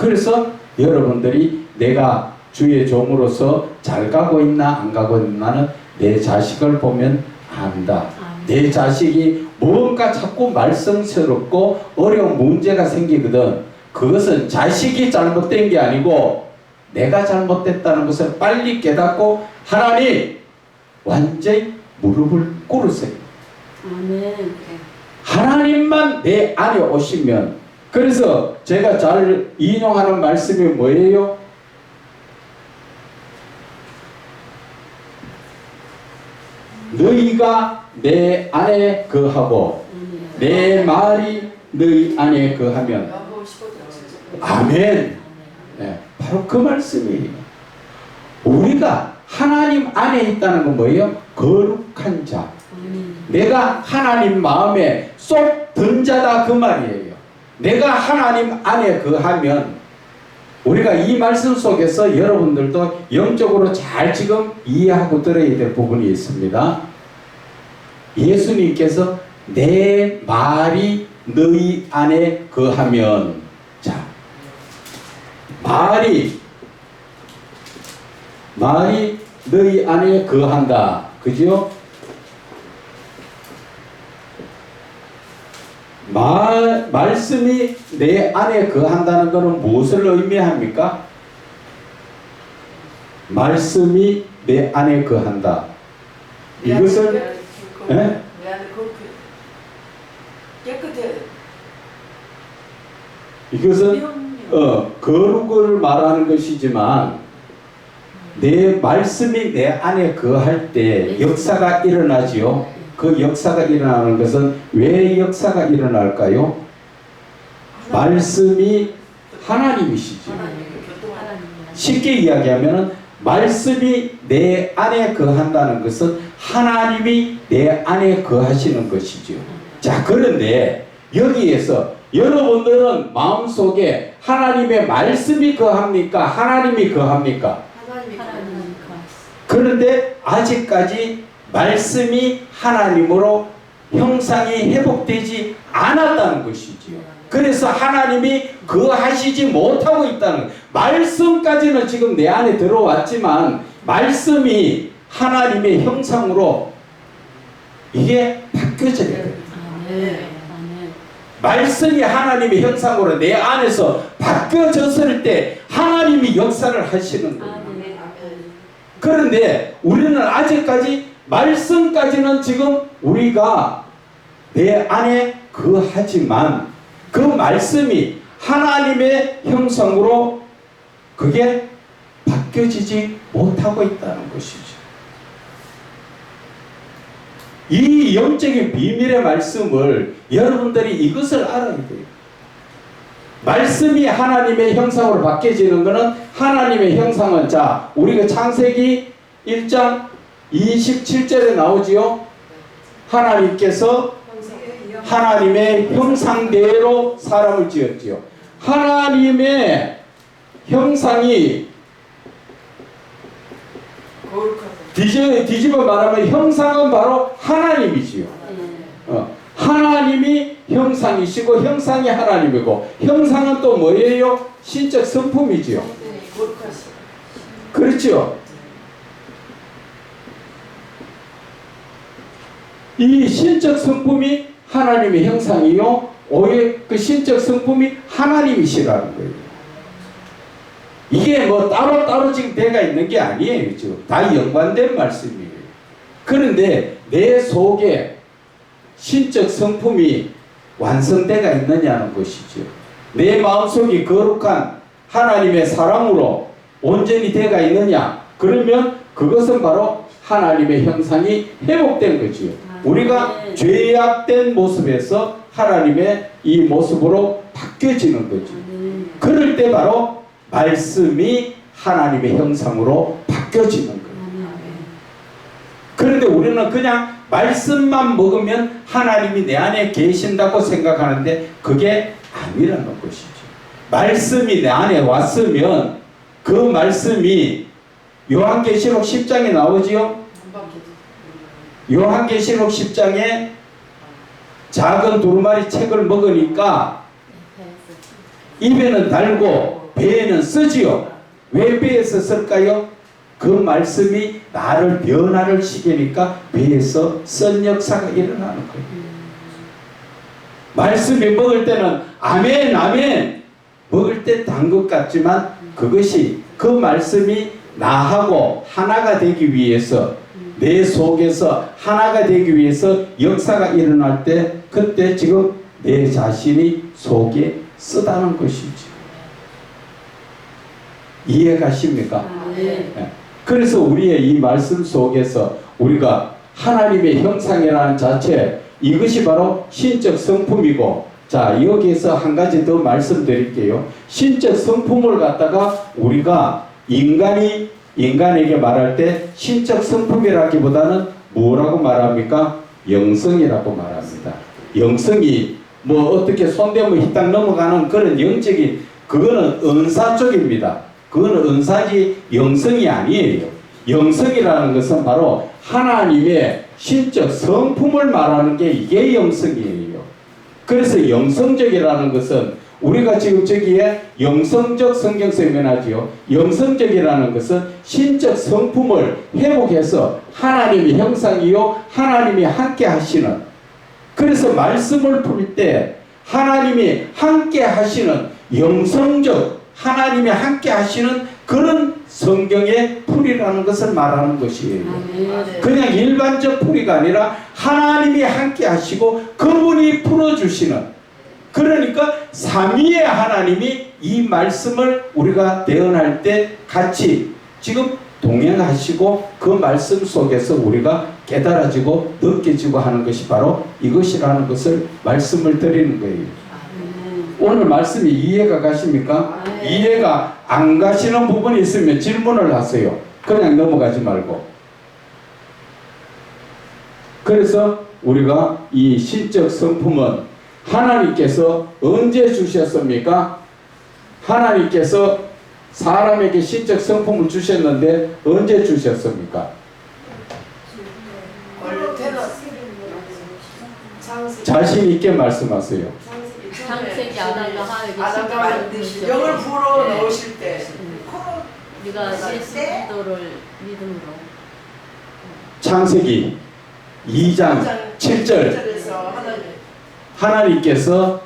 그래서 여러분들이 내가 주의 종으로서 잘 가고 있나 안 가고 있나는 내 자식을 보면 안다. 내 자식이 뭔가 자꾸 말썽스럽고 어려운 문제가 생기거든. 그것은 자식이 잘못된 게 아니고 내가 잘못됐다는 것을 빨리 깨닫고 하나님 완전히 무릎을 꿇으세요. 아멘. 하나님만 내 안에 오시면, 그래서 제가 잘 인용하는 말씀이 뭐예요? 너희가 내 안에 거하고 내 말이 너희 안에 거하면. 야고보 15장 7절. 아멘. 네, 바로 그 말씀이에요. 우리가 하나님 안에 있다는 건 뭐예요? 거룩한 자. 내가 하나님 마음에 쏙 든 자다 그 말이에요. 내가 하나님 안에 거하면, 우리가 이 말씀 속에서 여러분들도 영적으로 잘 지금 이해하고 들어야 될 부분이 있습니다. 예수님께서 내 말이 너희 안에 거하면, 자, 말이 너희 안에 거한다. 그죠? 말씀이 내 안에 거한다는 것은 무엇을 의미합니까? 말씀이 내 안에 거한다. 이것은 내 안에 깨끗해. 이것은 거룩을 말하는 것이지만, 내 말씀이 내 안에 거할 때 역사가 일어나지요. 그 역사가 일어나는 것은 왜 역사가 일어날까요? 말씀이 하나님이시죠. 쉽게 이야기하면 말씀이 내 안에 거한다는 것은 하나님이 내 안에 거하시는 것이죠. 자, 그런데 여기에서 여러분들은 마음속에 하나님의 말씀이 거합니까? 하나님이 거합니까? 그런데 아직까지 말씀이 하나님으로 형상이 회복되지 않았다는 것이지요. 그래서 하나님이 거하시지 못하고 있다는, 말씀까지는 지금 내 안에 들어왔지만 말씀이 하나님의 형상으로 이게 바뀌어져야 돼요. 말씀이 하나님의 형상으로 내 안에서 바뀌어졌을 때 하나님이 역사를 하시는 거예요. 그런데 우리는 아직까지 말씀까지는 지금 우리가 내 안에 거하지만 그 말씀이 하나님의 형상으로 그게 바뀌어지지 못하고 있다는 것이죠. 이 영적인 비밀의 말씀을 여러분들이 이것을 알아야 돼요. 말씀이 하나님의 형상으로 바뀌어지는 것은, 하나님의 형상은, 자, 우리가 창세기 1장 27절에 나오지요. 하나님께서 하나님의 형상대로 사람을 지었지요. 하나님의 형상이 뒤집어 말하면 형상은 바로 하나님이지요. 하나님이 형상이시고 형상이 하나님이고, 형상은 또 뭐예요? 신적 성품이지요. 그렇죠. 이 신적 성품이 하나님의 형상이요, 오히려 그 신적 성품이 하나님이시라는 거예요. 이게 뭐 따로따로 지금 대가 있는 게 아니에요. 지금 다 연관된 말씀이에요. 그런데 내 속에 신적 성품이 완성되가 있느냐는 것이죠. 내 마음속이 거룩한 하나님의 사랑으로 온전히 되가 있느냐? 그러면 그것은 바로 하나님의 형상이 회복된 거지요. 우리가 죄악된 모습에서 하나님의 이 모습으로 바뀌어지는 거죠. 그럴 때 바로 말씀이 하나님의 형상으로 바뀌어지는 거예요. 그런데 우리는 그냥 말씀만 먹으면 하나님이 내 안에 계신다고 생각하는데 그게 아니라는 것이죠. 말씀이 내 안에 왔으면 그 말씀이 요한계시록 10장에 나오지요. 요한계시록 10장에 작은 두루마리 책을 먹으니까 입에는 달고 배에는 쓰지요. 왜 배에서 쓸까요? 그 말씀이 나를 변화를 시키니까 배에서 쓴 역사가 일어나는 거예요. 말씀이 먹을 때는 아멘 아멘 먹을 때 단 것 같지만 그것이 그 말씀이 나하고 하나가 되기 위해서 내 속에서 하나가 되기 위해서 역사가 일어날 때 그때 지금 내 자신이 속에 쓰다는 것이죠. 이해가십니까? 네. 그래서 우리의 이 말씀 속에서 우리가 하나님의 형상이라는 자체 이것이 바로 신적 성품이고 자 여기에서 한 가지 더 말씀드릴게요. 신적 성품을 갖다가 우리가 인간에게 말할 때 신적 성품이라기보다는 뭐라고 말합니까? 영성이라고 말합니다. 영성이 뭐 어떻게 손대면 휘딱 넘어가는 그런 영적인 그거는 은사 쪽입니다. 그거는 은사지 영성이 아니에요. 영성이라는 것은 바로 하나님의 신적 성품을 말하는 게 이게 영성이에요. 그래서 영성적이라는 것은 우리가 지금 저기에 영성적 성경 세면하지요. 영성적이라는 것은 신적 성품을 회복해서 하나님의 형상이요 하나님이 함께 하시는 그래서 말씀을 풀 때 하나님이 함께 하시는 영성적 하나님이 함께 하시는 그런 성경의 풀이라는 것을 말하는 것이에요. 그냥 일반적 풀이가 아니라 하나님이 함께 하시고 그분이 풀어주시는 그러니까 삼위의 하나님이 이 말씀을 우리가 대언할 때 같이 지금 동행하시고 그 말씀 속에서 우리가 깨달아지고 느껴지고 하는 것이 바로 이것이라는 것을 말씀을 드리는 거예요. 오늘 말씀이 이해가 가십니까? 이해가 안 가시는 부분이 있으면 질문을 하세요. 그냥 넘어가지 말고. 그래서 우리가 이 신적 성품은 하나님께서 언제 주셨습니까? 하나님께서 사람에게 신적 성품을 주셨는데 언제 주셨습니까? 자신 있게 말씀하세요. 창세기 아담과 하와에게 아담과 만드실 영을 불어 넣으실 때 우리가 예수 그리스도를 믿음으로 창세기 2장 7절 하나님께서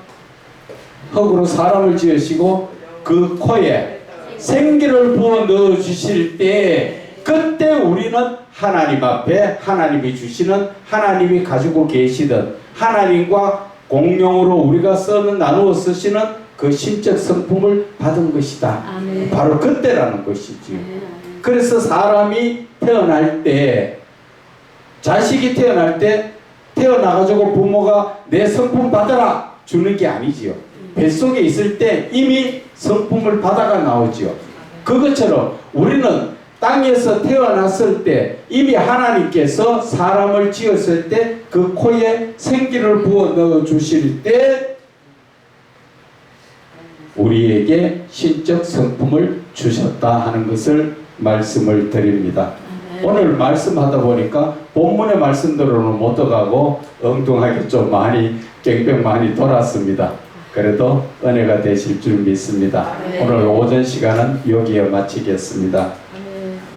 흙으로 사람을 지으시고 그 코에 생기를 부어 넣어 주실 때 그때 우리는 하나님 앞에 하나님이 주시는 하나님이 가지고 계시던 하나님과 공용으로 우리가 나누어 쓰시는 그 신적 성품을 받은 것이다. 아멘. 바로 그때라는 것이지. 아멘. 그래서 사람이 태어날 때 자식이 태어날 때 태어나가지고 부모가 내 성품 받아라 주는 게 아니지요. 뱃속에 있을 때 이미 성품을 받아가 나오지요. 그것처럼 우리는 땅에서 태어났을 때 이미 하나님께서 사람을 지었을 때 그 코에 생기를 부어 넣어 주실 때 우리에게 신적 성품을 주셨다 하는 것을 말씀을 드립니다. 오늘 말씀하다 보니까 본문의 말씀대로는 못 들어가고 엉뚱하게 좀 깽뺑 많이 돌았습니다. 그래도 은혜가 되실 줄 믿습니다. 오늘 오전 시간은 여기에 마치겠습니다.